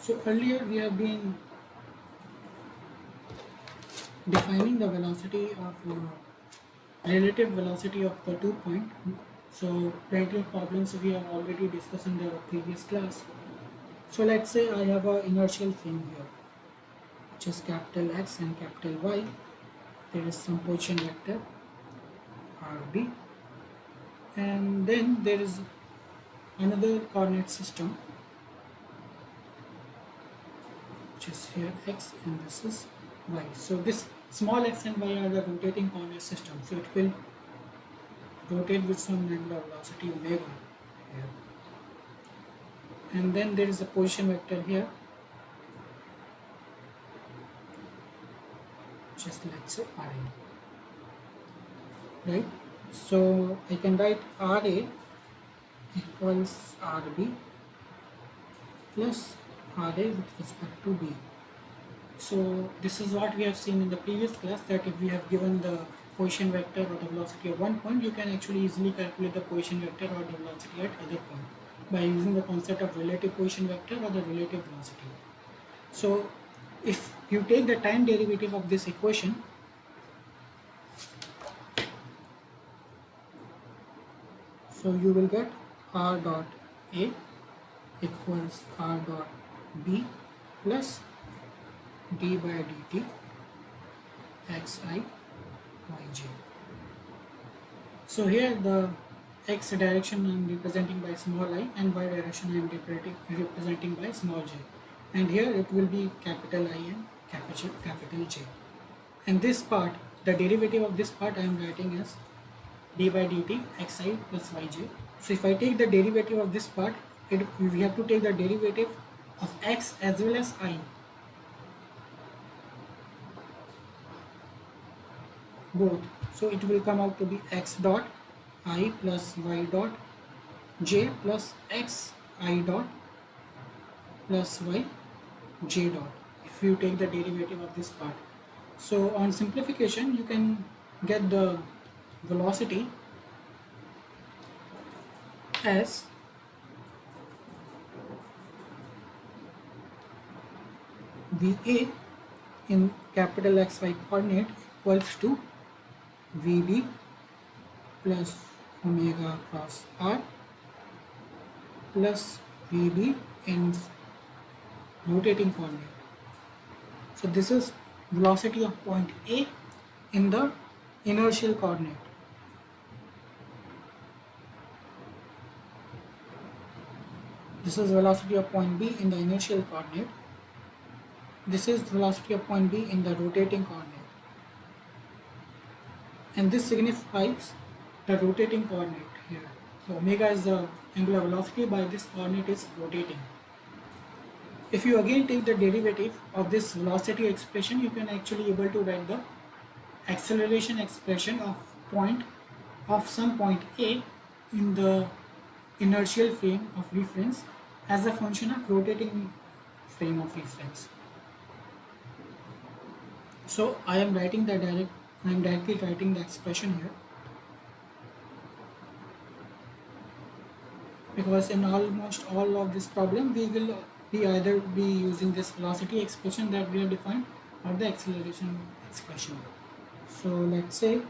So earlier we have been defining the velocity of relative velocity of the 2 point. So plenty of problems we have already discussed in the previous class. So let's say I have an inertial frame here, which is capital X and capital Y. There is some position vector RB, and then there is another coordinate system, which is here X and this is Y. So this small x and y are the rotating coordinate system. So it will rotate with some angular velocity omega here. And then there is a position vector here, just let's say RA. Right? So I can write RA equals RB plus RA with respect to B. So this is what we have seen in the previous class, that if we have given the position vector or the velocity at one point, you can actually easily calculate the position vector or the velocity at other point by using the concept of relative position vector or the relative velocity. So if you take the time derivative of this equation, so you will get R dot A equals R dot B plus d by dt xi yj. So here the x direction I am representing by small I and y direction I am representing by small j, and here it will be capital I and capital J. And this part, the derivative of this part I am writing as d by dt xi plus yj. So if I take the derivative of this part, we have to take the derivative of x as well as I, both. So it will come out to be x dot I plus y dot j plus x I dot plus y j dot, if you take the derivative of this part. So on simplification, you can get the velocity as VA in capital XY coordinate equals to VB plus omega cross R plus VB in rotating coordinate. So this is velocity of point A in the inertial coordinate. This is velocity of point B in the inertial coordinate. This is velocity of point B in the rotating coordinate. And this signifies the rotating coordinate here. So omega is the angular velocity, by this coordinate is rotating. If you again take the derivative of this velocity expression, you can actually able to write the acceleration expression of some point A in the inertial frame of reference as a function of rotating frame of reference. So I am directly writing the expression here, because in almost all of this problem we will either be using this velocity expression that we have defined or the acceleration expression. So let's say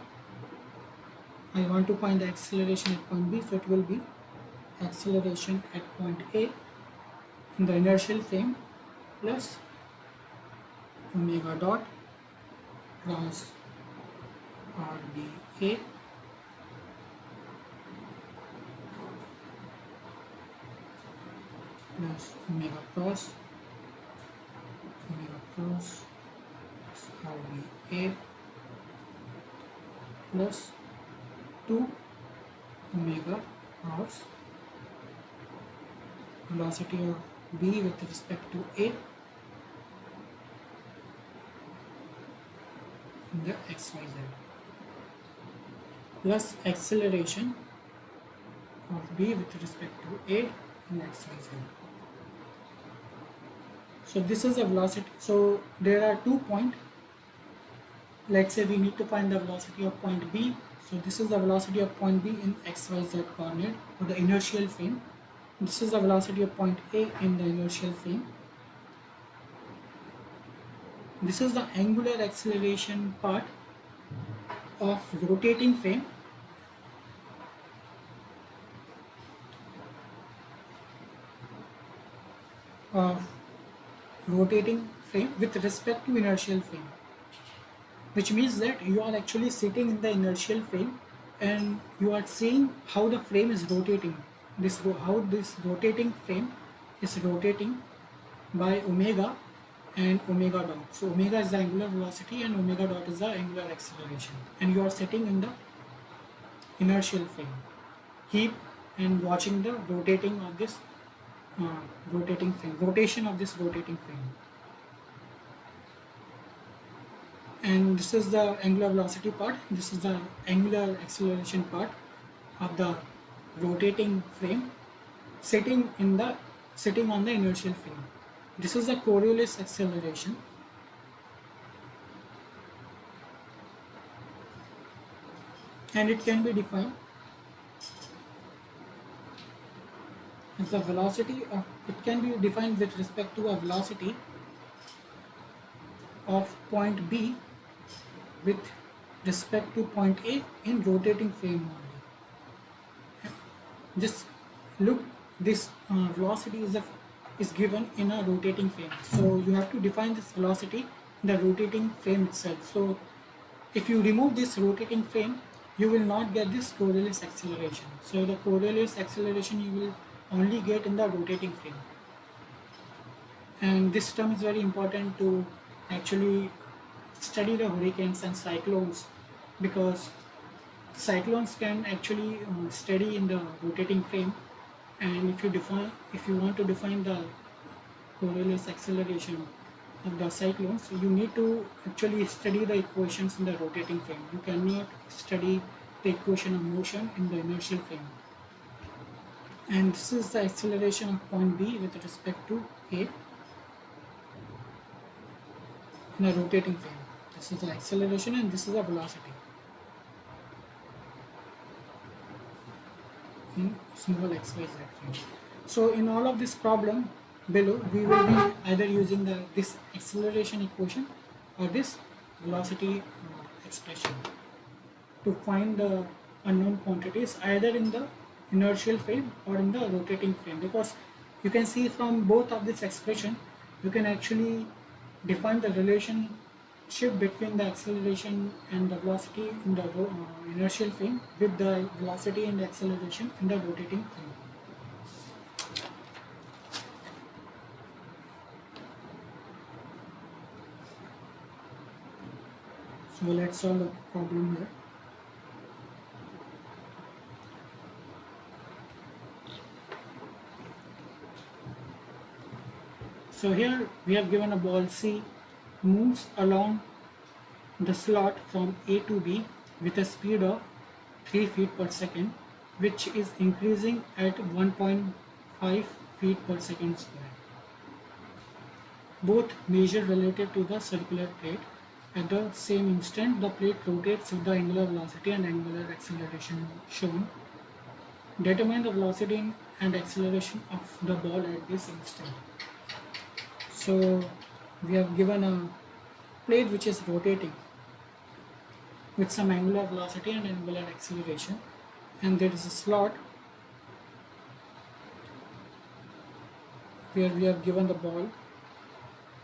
I want to find the acceleration at point B, so it will be acceleration at point A in the inertial frame plus omega dot cross RBA plus omega cross RBA plus 2 omega cross velocity of B with respect to A in the xyz plus acceleration of B with respect to A in xyz. So this is a velocity. So there are 2 points. Let's say we need to find the velocity of point B. So this is the velocity of point B in xyz coordinate for the inertial frame. This is the velocity of point A in the inertial frame. This is the angular acceleration part of rotating frame. With respect to inertial frame, which means that you are actually sitting in the inertial frame and you are seeing how the frame is rotating. How this rotating frame is rotating by omega and omega dot. So omega is the angular velocity and omega dot is the angular acceleration, and you are sitting in the inertial frame heap and watching the rotation of this rotating frame. And this is the angular velocity part, this is the angular acceleration part of the rotating frame sitting on the inertial frame. This is the Coriolis acceleration. And it can be defined as the velocity of, it can be defined with respect to a velocity of point B with respect to point A in rotating frame only. Just look, this velocity is given in a rotating frame. So you have to define this velocity in the rotating frame itself. So if you remove this rotating frame, you will not get this Coriolis acceleration. So the Coriolis acceleration you will only get in the rotating frame. And this term is very important to actually study the hurricanes and cyclones, because cyclones can actually study in the rotating frame, and if you want to define the Coriolis acceleration of the cyclones, you need to actually study the equations in the rotating frame. You cannot study the equation of motion in the inertial frame. And this is the acceleration of point B with respect to A in a rotating frame. This is the acceleration and this is the velocity in small xyz frame. So in all of this problem below, we will be either using this acceleration equation or this velocity expression to find the unknown quantities either in the inertial frame or in the rotating frame, because you can see from both of this expression you can actually define the relationship between the acceleration and the velocity in the inertial frame with the velocity and acceleration in the rotating frame. So let's solve the problem here. So here we have given a ball C moves along the slot from A to B with a speed of 3 feet per second, which is increasing at 1.5 feet per second square. Both measure relative to the circular plate. At the same instant, the plate rotates with the angular velocity and angular acceleration shown. Determine the velocity and acceleration of the ball at this instant. So we have given a plate which is rotating with some angular velocity and angular acceleration, and there is a slot where we have given the ball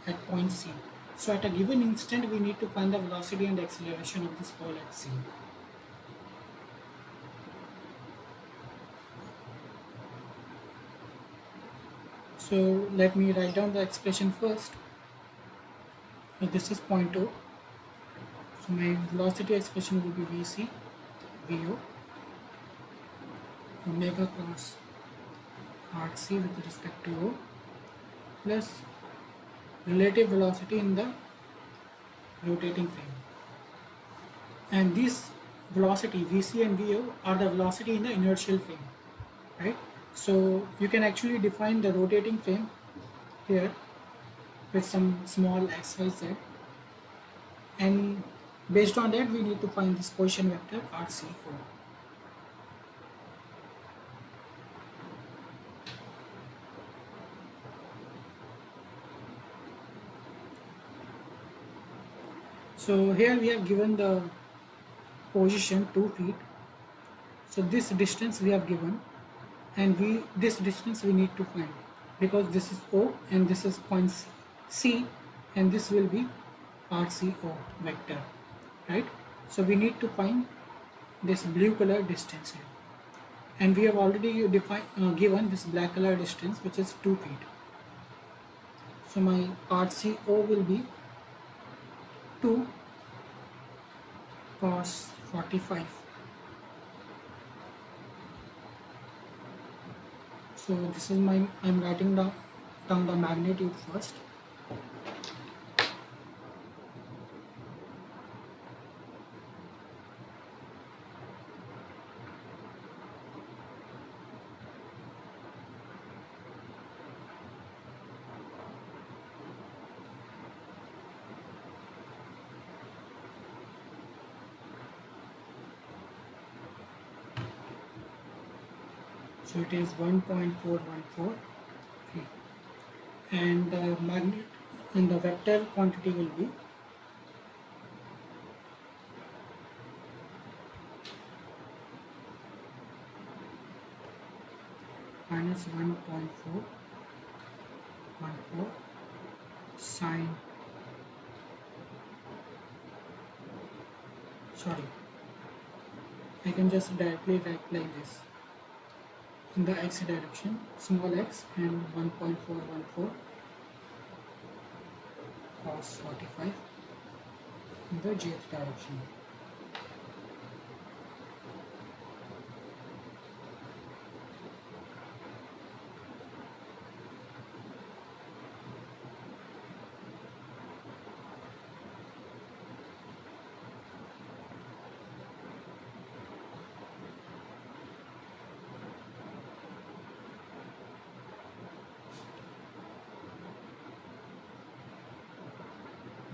at point C. So at a given instant we need to find the velocity and acceleration of this ball at C. So let me write down the expression first. So this is point O. So my velocity expression will be Vc, Vo, omega cross RC with respect to O plus relative velocity in the rotating frame. And this velocity VC and VO are the velocity in the inertial frame, right? So you can actually define the rotating frame here with some small x, y, z, and based on that we need to find this position vector RCO. So here we have given the position 2 feet. So this distance we have given, and this distance we need to find, because this is O and this is point C, and this will be RCO vector, right? So we need to find this blue color distance here, and we have already given this black color distance, which is 2 feet. So my RCO will be 2 cos 45. So this is I'm writing down the magnitude first. So it is 1.414 feet, and the magnet and the vector quantity will be minus 1.414 sine, sorry, I can just directly write like this, in the x direction, small x, and 1.414 cos 45 in the jth direction.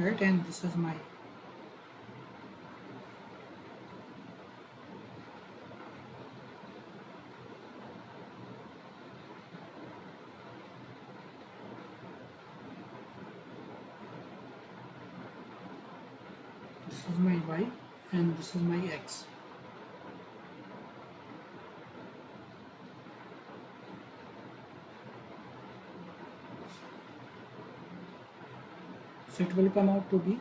Right, and this is my y and this is my x. So it will come out to be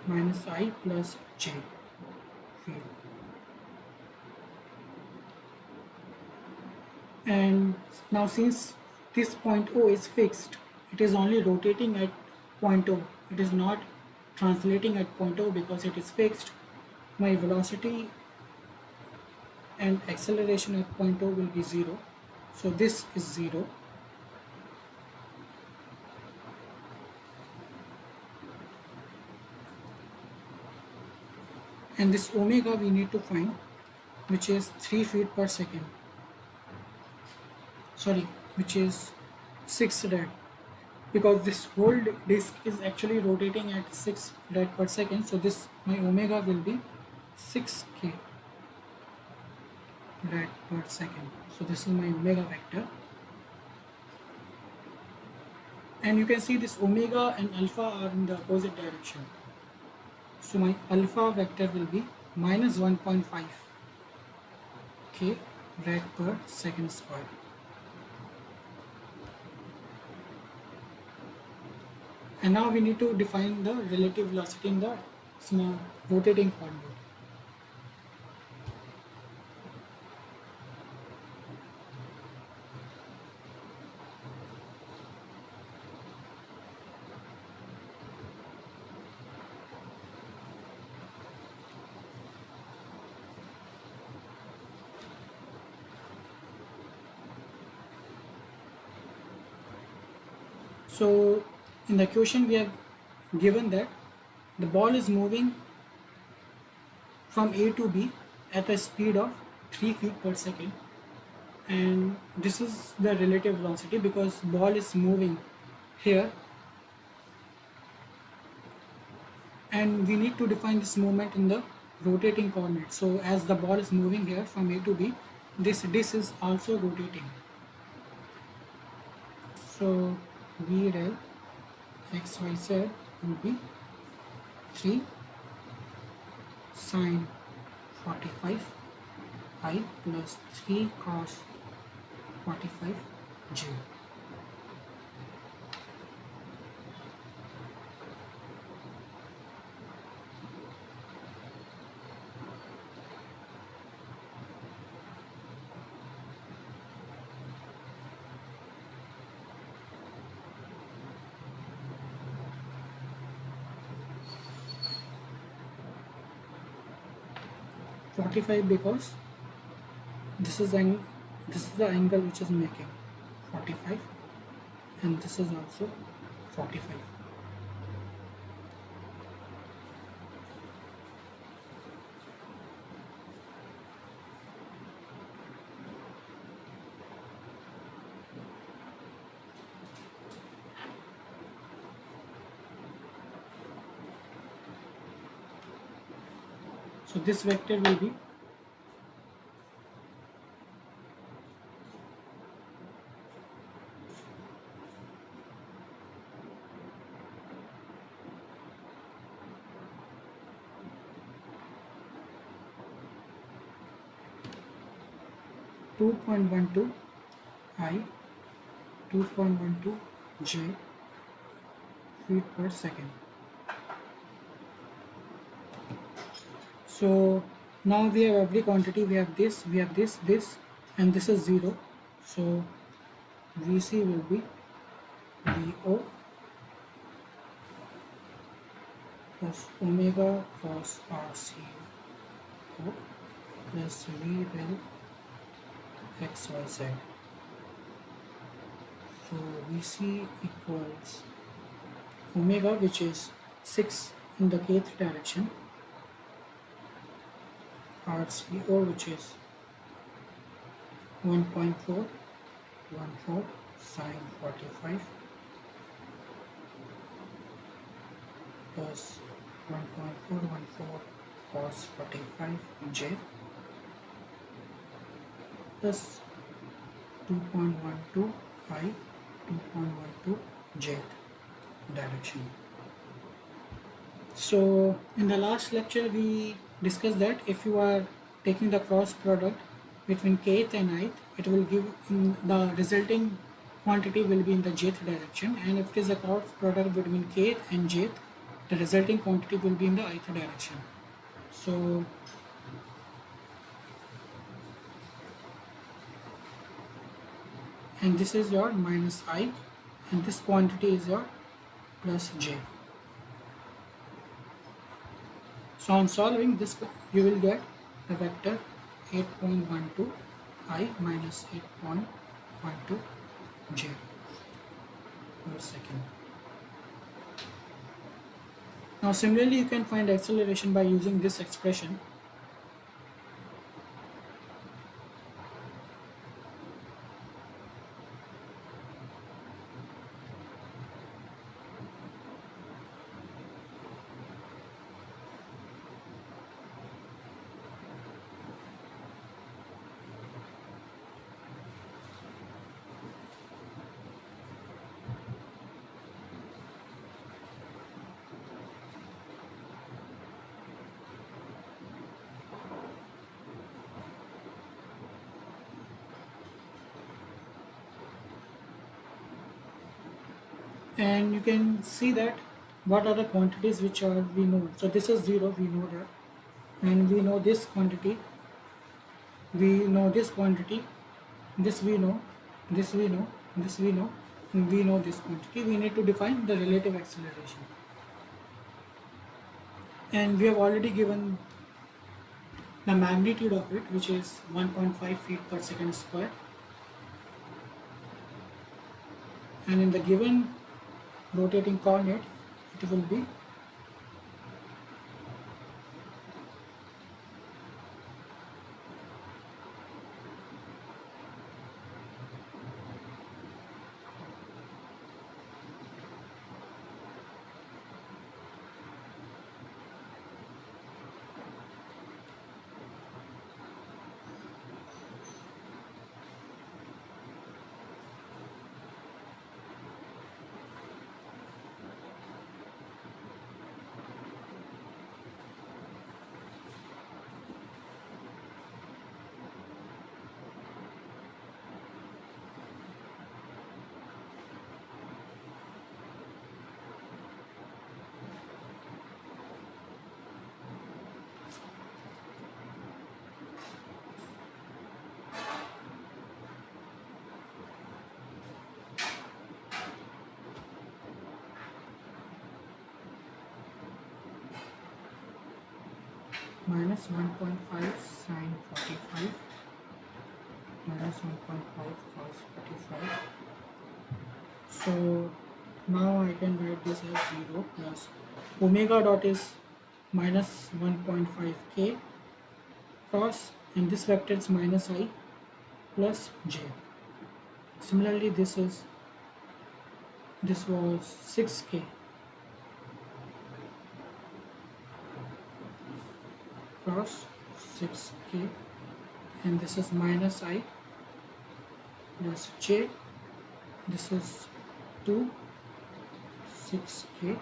minus I plus j field. And now since this point O is fixed, it is only rotating at point O. It is not translating at point O because it is fixed. My velocity and acceleration at point O will be 0. So this is 0. And this omega we need to find, which is 3 feet per second. Sorry, which is 6 rad, because this whole disk is actually rotating at 6 rad per second. So this my omega will be 6k rad per second. So this is my omega vector, and you can see this omega and alpha are in the opposite direction. So my alpha vector will be minus 1.5 k rad per second square. And now we need to define the relative velocity in the small rotating point. So in the question we have given that the ball is moving from A to B at a speed of 3 feet per second, and this is the relative velocity because ball is moving here, and we need to define this movement in the rotating coordinate. So as the ball is moving here from A to B, this disc is also rotating. So V del XYZ will be 3 sine 45 I plus 3 cos 45 J. Because this is the angle which is making 45, and this is also 45. So this vector will be 2.12 I 2.12 J feet per second. So now we have every quantity. We have this, this, and this is 0. So VC will be VO plus omega cos RCO plus V del XYZ. So VC equals omega, which is 6 in the kth direction, RCO, which is 1.414 sine 45 plus 1.414 cos 45 J plus 2.12 I 2.12 J direction. So in the last lecture we discussed that if you are taking the cross product between kth and ith, it will give the resulting quantity will be in the jth direction, and if it is a cross product between kth and jth, the resulting quantity will be in the ith direction. So and this is your minus I, and this quantity is your plus j. So on solving this, you will get the vector 8.12 I minus 8.12 j per second. Now similarly, you can find acceleration by using this expression. And you can see that what are the quantities which are we know. So this is 0, we know that, and we know this quantity, we know this quantity, this we know, this we know, this we know, and we know this quantity. We need to define the relative acceleration, and we have already given the magnitude of it, which is 1.5 feet per second square, and in the given rotating coordinate, it will be minus 1.5 sine 45 minus 1.5 cos 45. So now I can write this as 0 plus omega dot is minus 1.5 k cos, and this vector is minus I plus j. Similarly, this was 6k cos 6k, and this is minus I plus j. This is 2 6k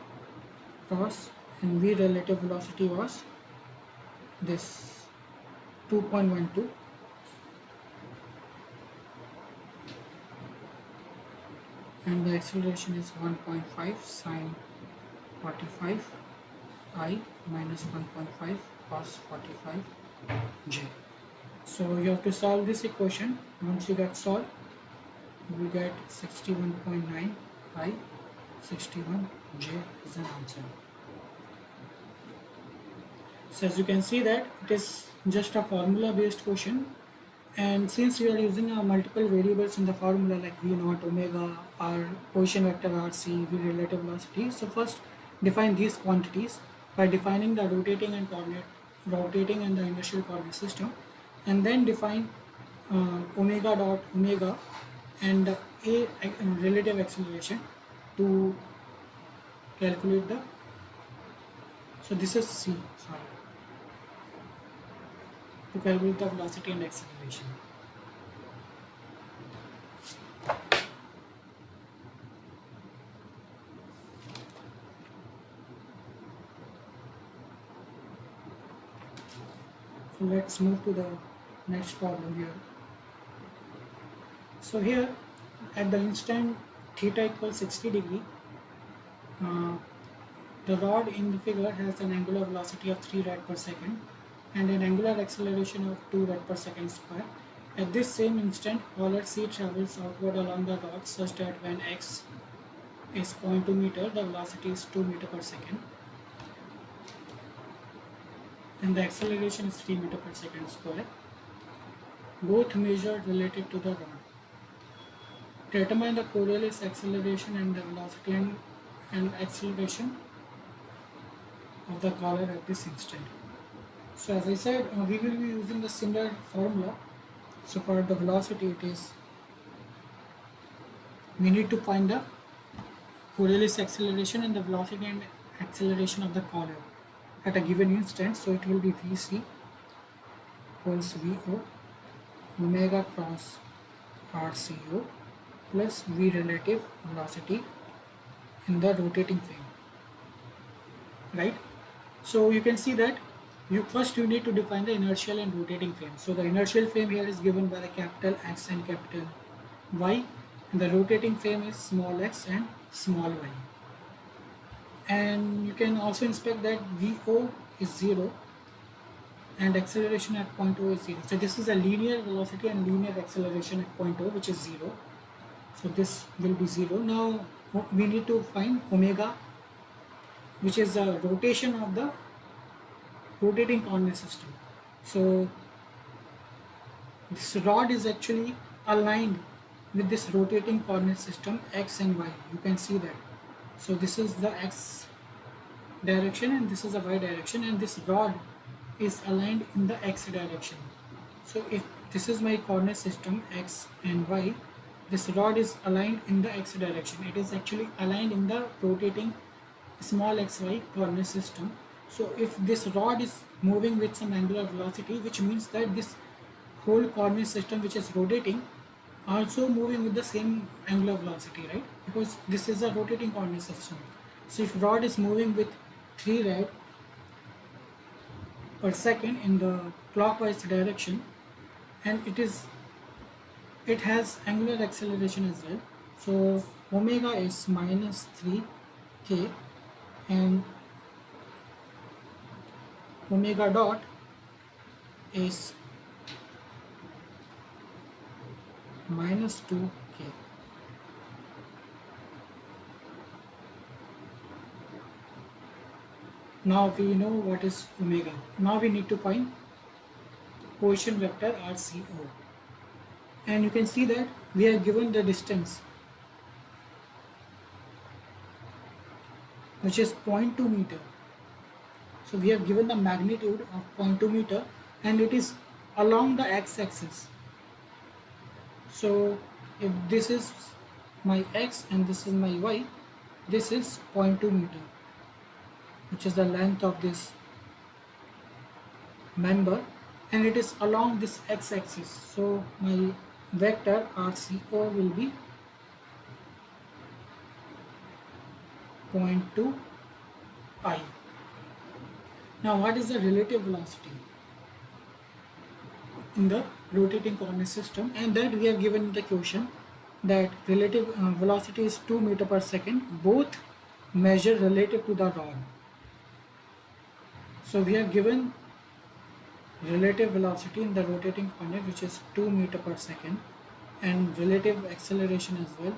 cos, and v relative velocity was this 2.12, and the acceleration is 1.5 sine 45 I minus 1.5 cos 45 j. So you have to solve this equation. Once you get solved, you will get 61.9 I 61 j is an answer. So as you can see that it is just a formula based question, and since we are using multiple variables in the formula like v naught, omega, r, position vector rc, v relative velocity, so first define these quantities by defining the rotating and the inertial coordinate system, and then define omega dot omega and a relative acceleration to calculate the, so this is c, sorry, to calculate the velocity and acceleration. So let's move to the next problem here. So here at the instant theta equals 60 degree, the rod in the figure has an angular velocity of 3 rad per second and an angular acceleration of 2 rad per second square. At this same instant, collar C travels outward along the rod such that when x is 0.2 meter, the velocity is 2 meter per second and the acceleration is 3 meter per second square, both measured relative to the rod. Determine the Coriolis acceleration and the velocity and acceleration of the collar at this instant. So as I said, we will be using the similar formula. So for the velocity, it is, we need to find the Coriolis acceleration and the velocity and acceleration of the collar at a given instant. So it will be Vc equals Vo omega cross RCO plus V relative velocity in the rotating frame, right? So you can see that you need to define the inertial and rotating frame. So the inertial frame here is given by the capital X and capital Y, and the rotating frame is small x and small y. And you can also inspect that Vo is 0 and acceleration at point O is 0. So this is a linear velocity and linear acceleration at point O, which is 0. So this will be 0. Now we need to find omega, which is the rotation of the rotating coordinate system. So this rod is actually aligned with this rotating coordinate system x and y. You can see that So this is the x direction and this is the y direction, and this rod is aligned in the x direction. So if this is my coordinate system x and y, this rod is aligned in the x direction. It is actually aligned in the rotating small xy coordinate system. So if this rod is moving with some angular velocity, which means that this whole coordinate system which is rotating also moving with the same angular velocity, right? Because this is a rotating coordinate system. So if rod is moving with 3 rad per second in the clockwise direction, and it has angular acceleration as well. So omega is minus 3k, and omega dot is minus 2k. Now we know what is omega. Now we need to find position vector RCO. And you can see that we are given the distance, which is 0.2 meter. So we have given the magnitude of 0.2 meter, and it is along the x-axis. So if this is my x and this is my y, this is 0.2 meter, which is the length of this member, and it is along this x-axis. So my vector RCO will be 0.2 I. Now what is the relative velocity in the rotating coordinate system? And that we have given in the question that relative velocity is 2 meter per second, both measure relative to the rod. So we have given relative velocity in the rotating coordinate, which is 2 meter per second, and relative acceleration as well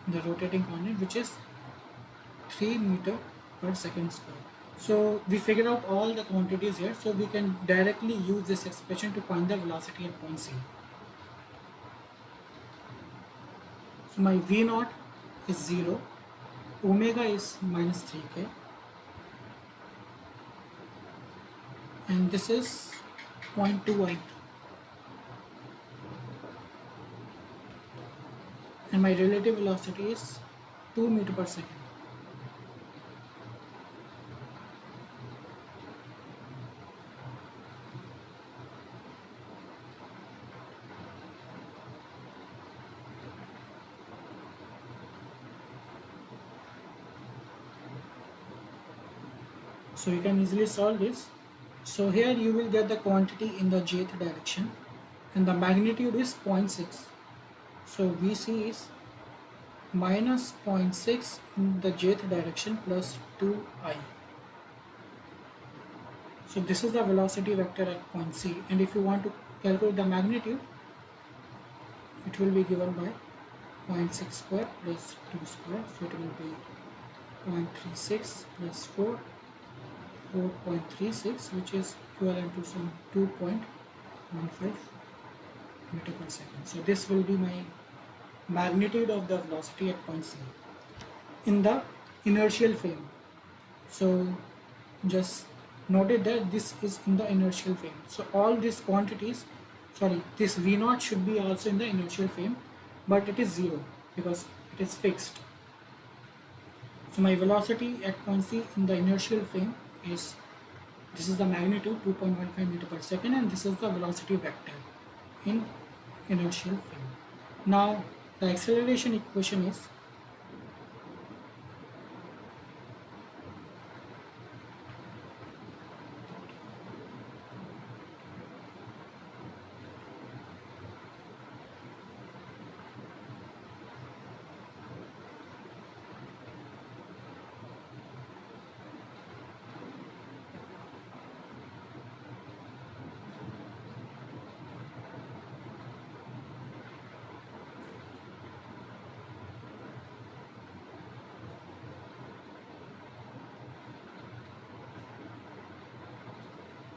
in the rotating coordinate, which is 3 meter per second square. So we figure out all the quantities here, so we can directly use this expression to find the velocity at point C. So my V naught is 0, omega is minus 3k, and this is 0.2 I, and my relative velocity is 2 meter per second. So you can easily solve this. So here you will get the quantity in the jth direction, and the magnitude is 0.6. So VC is minus 0.6 in the jth direction plus 2I. So this is the velocity vector at point C, and if you want to calculate the magnitude, it will be given by 0.6 square plus 2 square, so it will be 0.36 plus 4, 4.36, which is equivalent to some 2.15 meter per second. So this will be my magnitude of the velocity at point C in the inertial frame. So just noted that this is in the inertial frame. So all these quantities, this V naught should be also in the inertial frame, but it is 0 because it is fixed. So my velocity at point C in the inertial frame is, this is the magnitude 2.15 meter per second, and this is the velocity vector in inertial frame. Now the acceleration equation is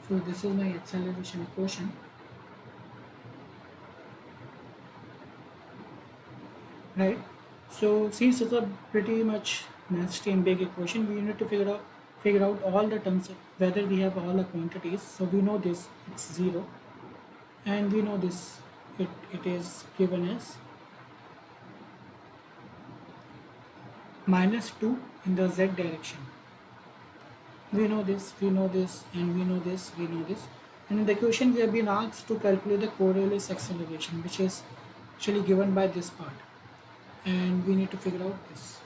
so this is my acceleration equation. Right. So since it's a pretty much Next, in big equation, we need to figure out all the terms, whether we have all the quantities. So we know this, it's 0, and we know this, it is given as -2 in the z direction. We know this, and we know this, we know this. And in the question, we have been asked to calculate the Coriolis acceleration, which is actually given by this part. And we need to figure out this.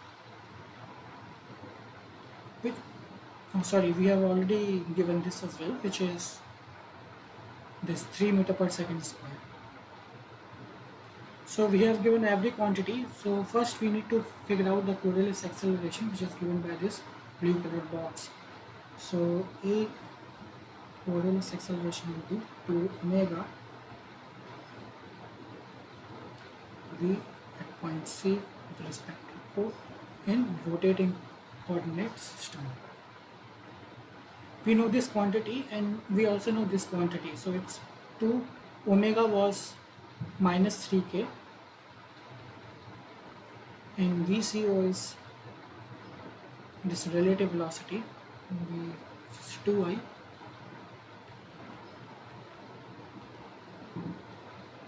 We have already given this as well, which is this 3 meter per second square. So we have given every quantity. So first we need to figure out the Coriolis acceleration, which is given by this blue colored box. So A Coriolis acceleration will be 2 omega v at point C with respect to O in rotating coordinate system. We know this quantity and we also know this quantity. So it's 2 omega was -3k, and VCO is this relative velocity, which is 2I,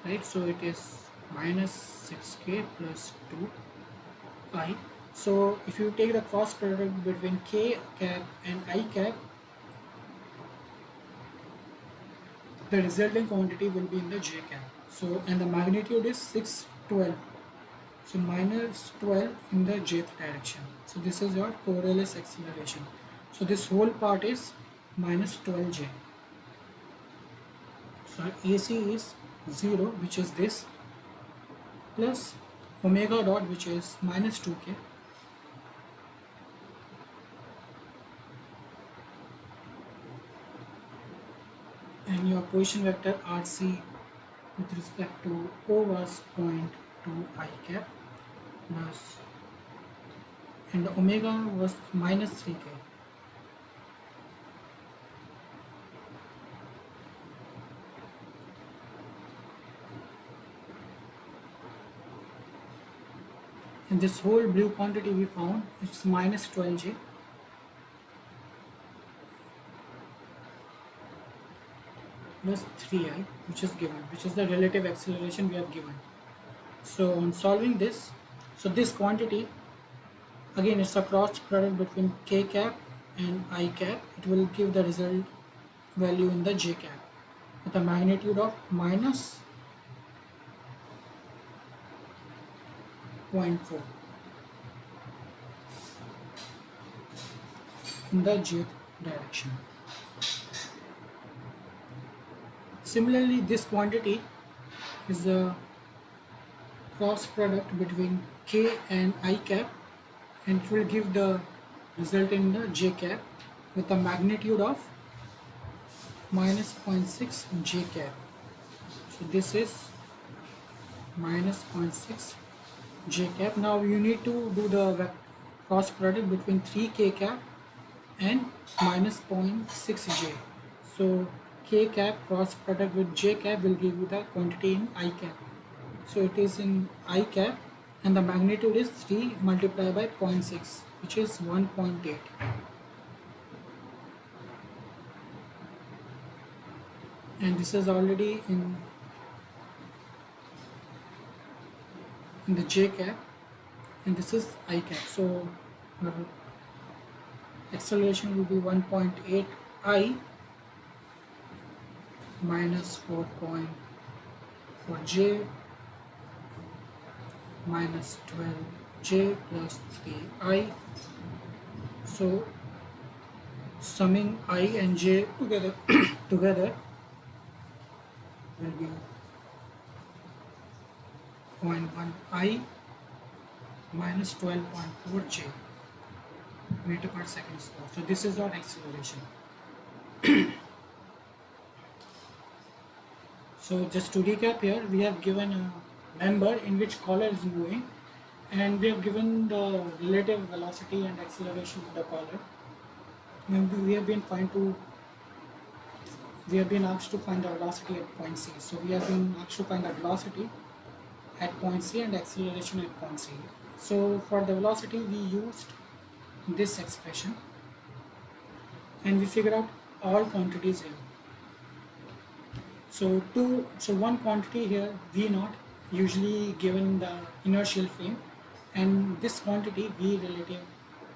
right? So it is -6k plus 2I. So if you take the cross product between k cap and I cap, the resulting quantity will be in the j cap. So, and the magnitude is 612. So -12 in the jth direction. So this is your Coriolis acceleration. So this whole part is -12j. So AC is 0, which is this, plus omega dot, which is -2k, and your position vector RC with respect to O was 0.2 I cap plus, and the omega was -3k. And this whole blue quantity we found is -12j plus 3I, which is given, which is the relative acceleration we have given. So on solving this, so this quantity, again it's a cross product between k cap and I cap. It will give the result value in the j cap with a magnitude of -0.4 in the j direction. Similarly, this quantity is the cross product between k and I cap, and it will give the result in the j cap with a magnitude of -0.6 j cap. So this is -0.6 j cap. Now you need to do the cross product between 3k cap and -0.6 j. So k cap cross product with j cap will give you the quantity in I cap. So it is in I cap, and the magnitude is 3 multiplied by 0.6, which is 1.8. And this is already in the j cap, and this is I cap. So acceleration will be 1.8 I minus 4.4 j minus 12 j plus 3I. So summing I and j together together will be 0.1 I minus 12.4 j meter per second square. So this is our acceleration. So just to recap here, we have given a member in which collar is moving, and we have given the relative velocity and acceleration of the collar. And we have been asked to find the velocity at point C. So we have been asked to find the velocity at point C and acceleration at point C. So for the velocity we used this expression and we figure out all quantities here. So one quantity here V naught usually given in the inertial frame, and this quantity V relative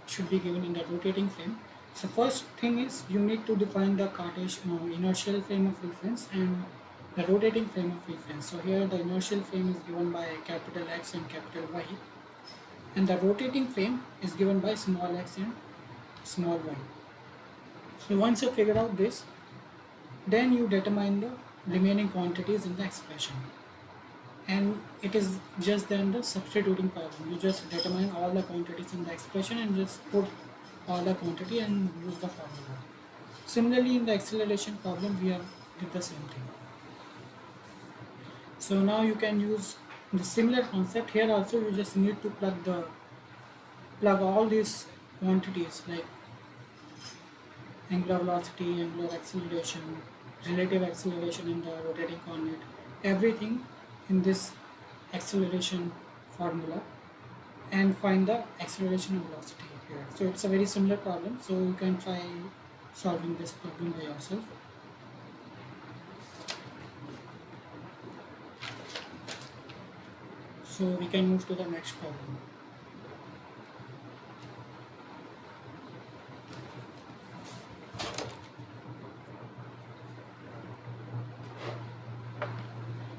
should be given in the rotating frame. So first thing is you need to define the Cartesian inertial frame of reference and the rotating frame of reference. So here the inertial frame is given by capital X and capital Y, and the rotating frame is given by small x and small y. So once you figure out this, then you determine the remaining quantities in the expression, and it is just then the substituting problem. You just determine all the quantities in the expression and just put all the quantity and use the formula. Similarly, in the acceleration problem we have did the same thing. So now you can use the similar concept here also. You just need to plug all these quantities like angular velocity, angular acceleration, relative acceleration in the rotating coordinate, everything in this acceleration formula, and find the acceleration and velocity here. So it's a very similar problem, so you can try solving this problem by yourself. So we can move to the next problem.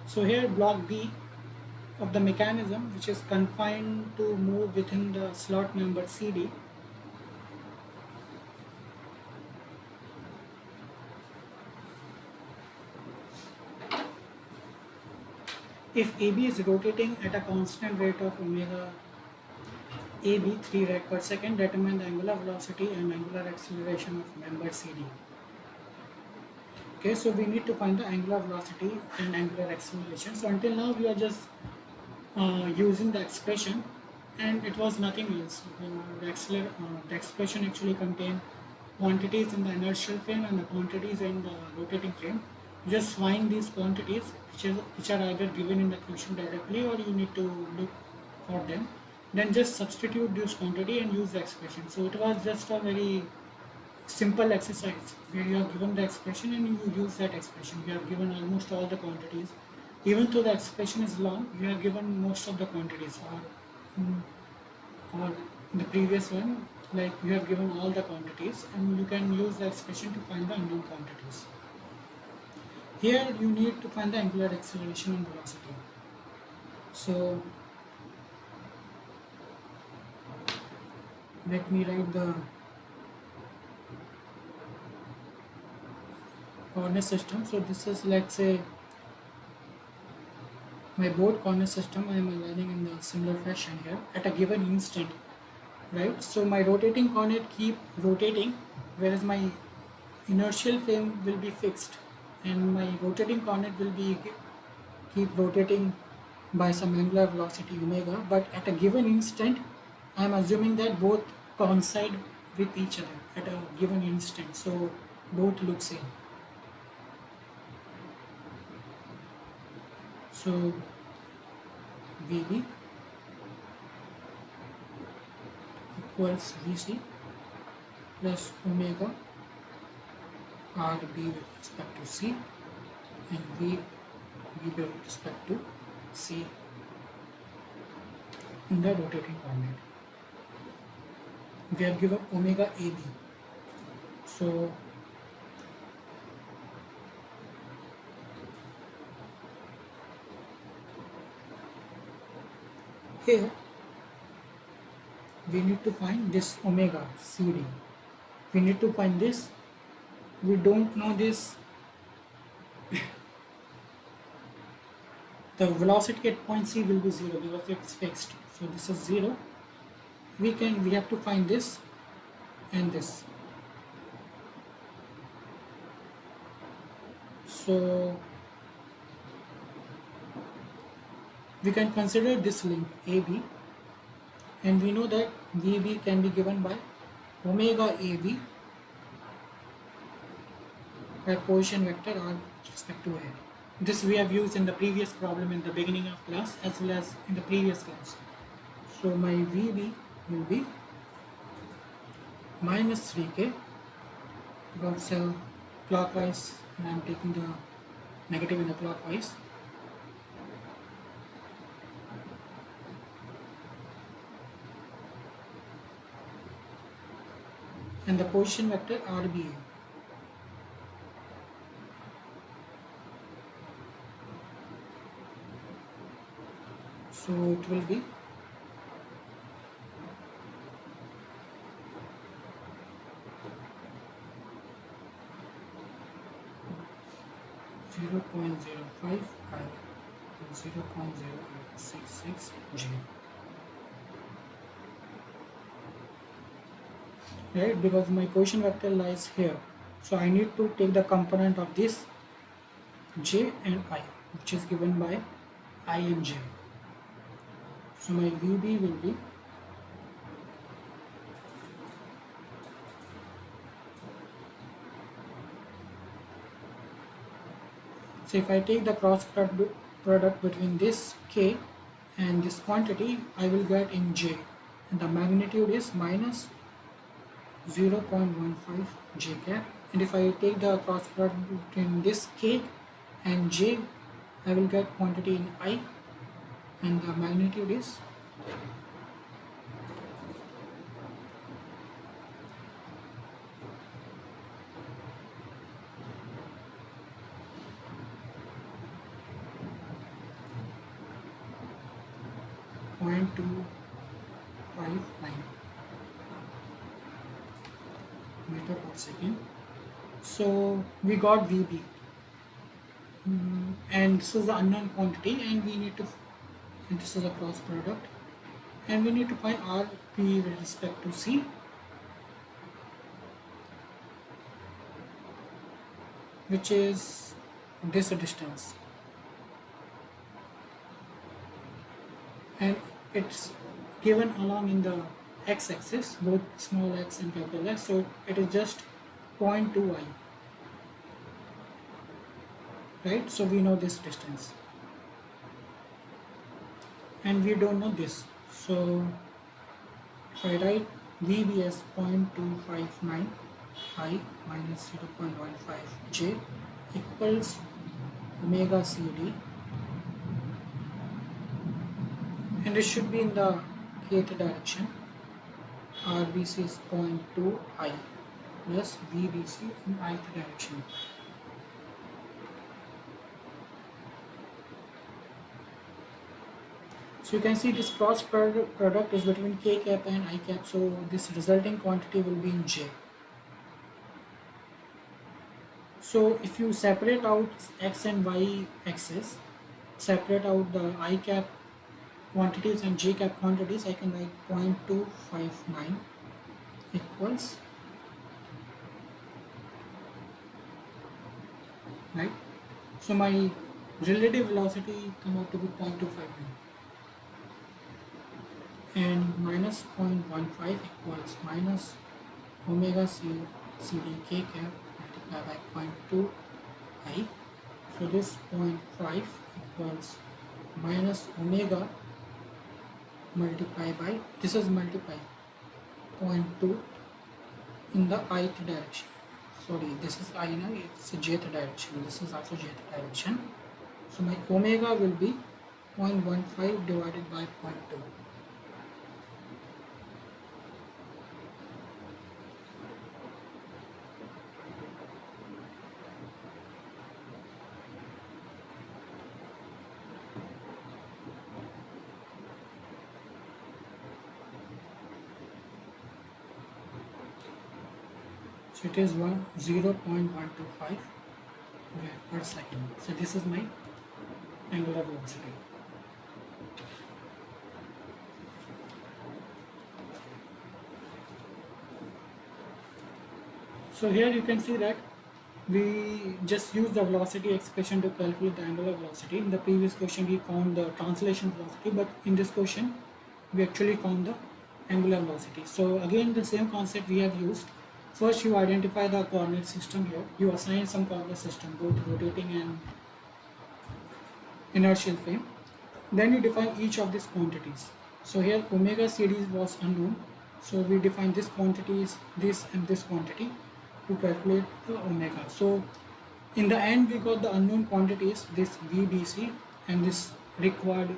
So here block B of the mechanism, which is confined to move within the slot member CD, if AB is rotating at a constant rate of omega AB 3 rad per second, determine the angular velocity and angular acceleration of member CD. Okay, so we need to find the angular velocity and angular acceleration. So until now we are just using the expression, and it was nothing else. The expression actually contained quantities in the inertial frame and the quantities in the rotating frame. Just find these quantities which are either given in the question directly or you need to look for them. Then just substitute this quantity and use the expression. So it was just a very simple exercise where you are given the expression and you use that expression. You have given almost all the quantities. Even though the expression is long, you have given most of the quantities, or in the previous one, like you have given all the quantities and you can use the expression to find the unknown quantities. Here you need to find the angular acceleration and velocity. So let me write the coordinate system. So this is, let's say, my board coordinate system. I am aligning in the similar fashion here at a given instant, right? So my rotating coordinate keep rotating, whereas my inertial frame will be fixed, and my rotating coordinate will be keep rotating by some angular velocity omega, but at a given instant I am assuming that both coincide with each other at a given instant, so both look same. So VB equals VC plus omega RB with respect to C and VB with respect to C in the rotating coordinate. We have given omega AB. So here we need to find this omega CD. We need to find this. We don't know this. The velocity at point C will be 0 because it's fixed. So this is 0. We have to find this and this. So we can consider this link AB, and we know that VB can be given by omega AB by position vector R with respect to A. This we have used in the previous problem in the beginning of class as well as in the previous class. So my VB will be minus 3k, because clockwise, and I'm taking the negative in the clockwise. And the position vector RBA. So it will be 0.05 I and 0.0866 J. Right, because my position vector lies here, so I need to take the component of this J and I, which is given by I and J. So my VB will be so if I take the cross product between this K and this quantity, I will get in J, and the magnitude is minus 0.15 J cap. And if I take the cross product between this K and J, I will get quantity in I, and the magnitude is 0.259 meter per second. So we got VB, and this is the unknown quantity, and we need to, and this is a cross product, and we need to find RP with respect to C. Which is this distance, and it's given along in the x-axis, both small x and capital X, so it is just 0.2 I, right? So we know this distance, and we don't know this, so if I write VB as 0.259 I minus 0.15 J equals omega CD, and it should be in the kth direction. RBC is 0.2 I plus VBC in ith direction. So you can see this cross product is between K cap and I cap, so this resulting quantity will be in J. So if you separate out x and y axis, separate out the I cap quantities and J cap quantities, I can write 0.259 equals, right? So my relative velocity come out to be 0.259, and minus 0.15 equals minus omega CD K cap multiplied by 0.2 I. So this 0.5 equals minus omega multiply by, this is multiply 0.2 in the ith direction. Sorry, this is I, now it's jth direction, this is also jth direction. So my omega will be 0.15 divided by 0.2. So it is 0.125 per second. So this is my angular velocity. So here you can see that we just use the velocity expression to calculate the angular velocity. In the previous question we found the translation velocity, but in this question we actually found the angular velocity. So again the same concept we have used. First you identify the coordinate system here. You assign some coordinate system, both rotating and inertial frame. Then you define each of these quantities. So here omega CD was unknown, So we define this quantities, this and this quantity to calculate the omega. So in the end we got the unknown quantities, this VBC and this required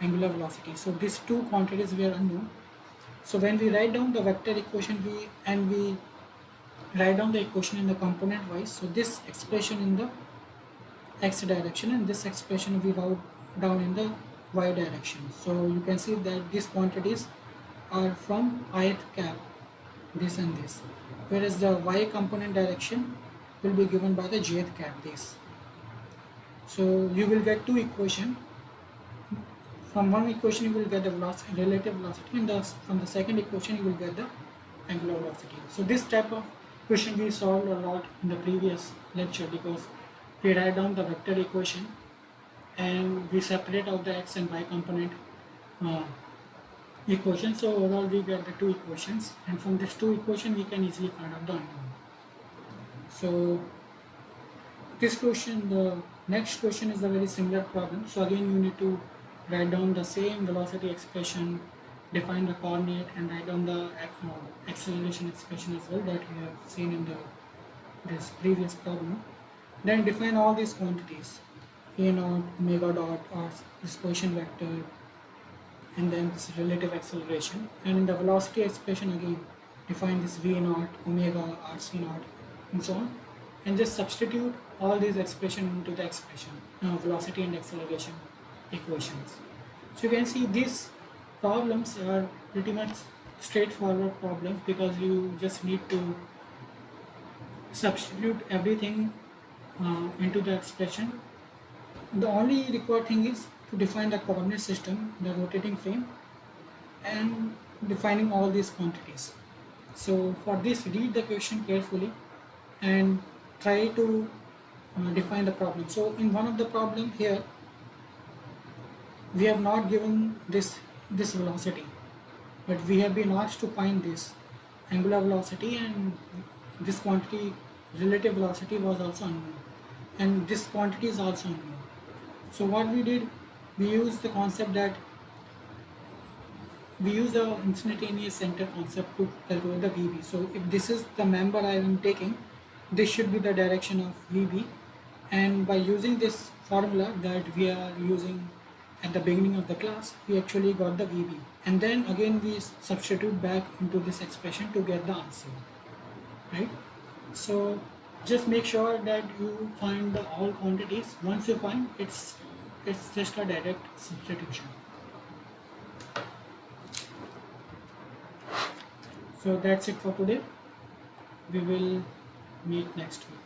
angular velocity. So these two quantities were unknown. So when we write down the vector equation, we write down the equation in the component wise. So this expression in the x direction and this expression we wrote down in the y direction. So you can see that these quantities are from ith cap, this and this, whereas the y component direction will be given by the jth cap, this. So you will get two equations. From one equation you will get the velocity, relative velocity, and from the second equation you will get the angular velocity. So this type of question we solved a lot in the previous lecture, because we write down the vector equation and we separate out the x and y component uh, equation. So overall we get the two equations, and from these two equations we can easily find out the unknown. So this question, the next question is a very similar problem. So again you need to write down the same velocity expression, define the coordinate, and write down the acceleration expression as well that we have seen in this previous problem. Then define all these quantities, a naught, omega dot, or this position vector, and then this relative acceleration. And in the velocity expression again define this v naught, omega, rc naught, and so on, and just substitute all these expressions into the expression, velocity and acceleration equations. So you can see these problems are pretty much straightforward problems, because you just need to substitute everything into the expression. The only required thing is to define the coordinate system, the rotating frame, and defining all these quantities. So for this, read the question carefully and try to define the problem. So in one of the problem here, we have not given this velocity, but we have been asked to find this angular velocity, and this quantity relative velocity was also unknown, and this quantity is also unknown. So what we did, we used the concept that we use the instantaneous center concept to calculate the VB. So if this is the member I am taking, this should be the direction of VB, and by using this formula that we are using at the beginning of the class, we actually got the VB, and then again we substitute back into this expression to get the answer, right? So just make sure that you find the all quantities. Once you find, it's just a direct substitution. So that's it for today. We will meet next week.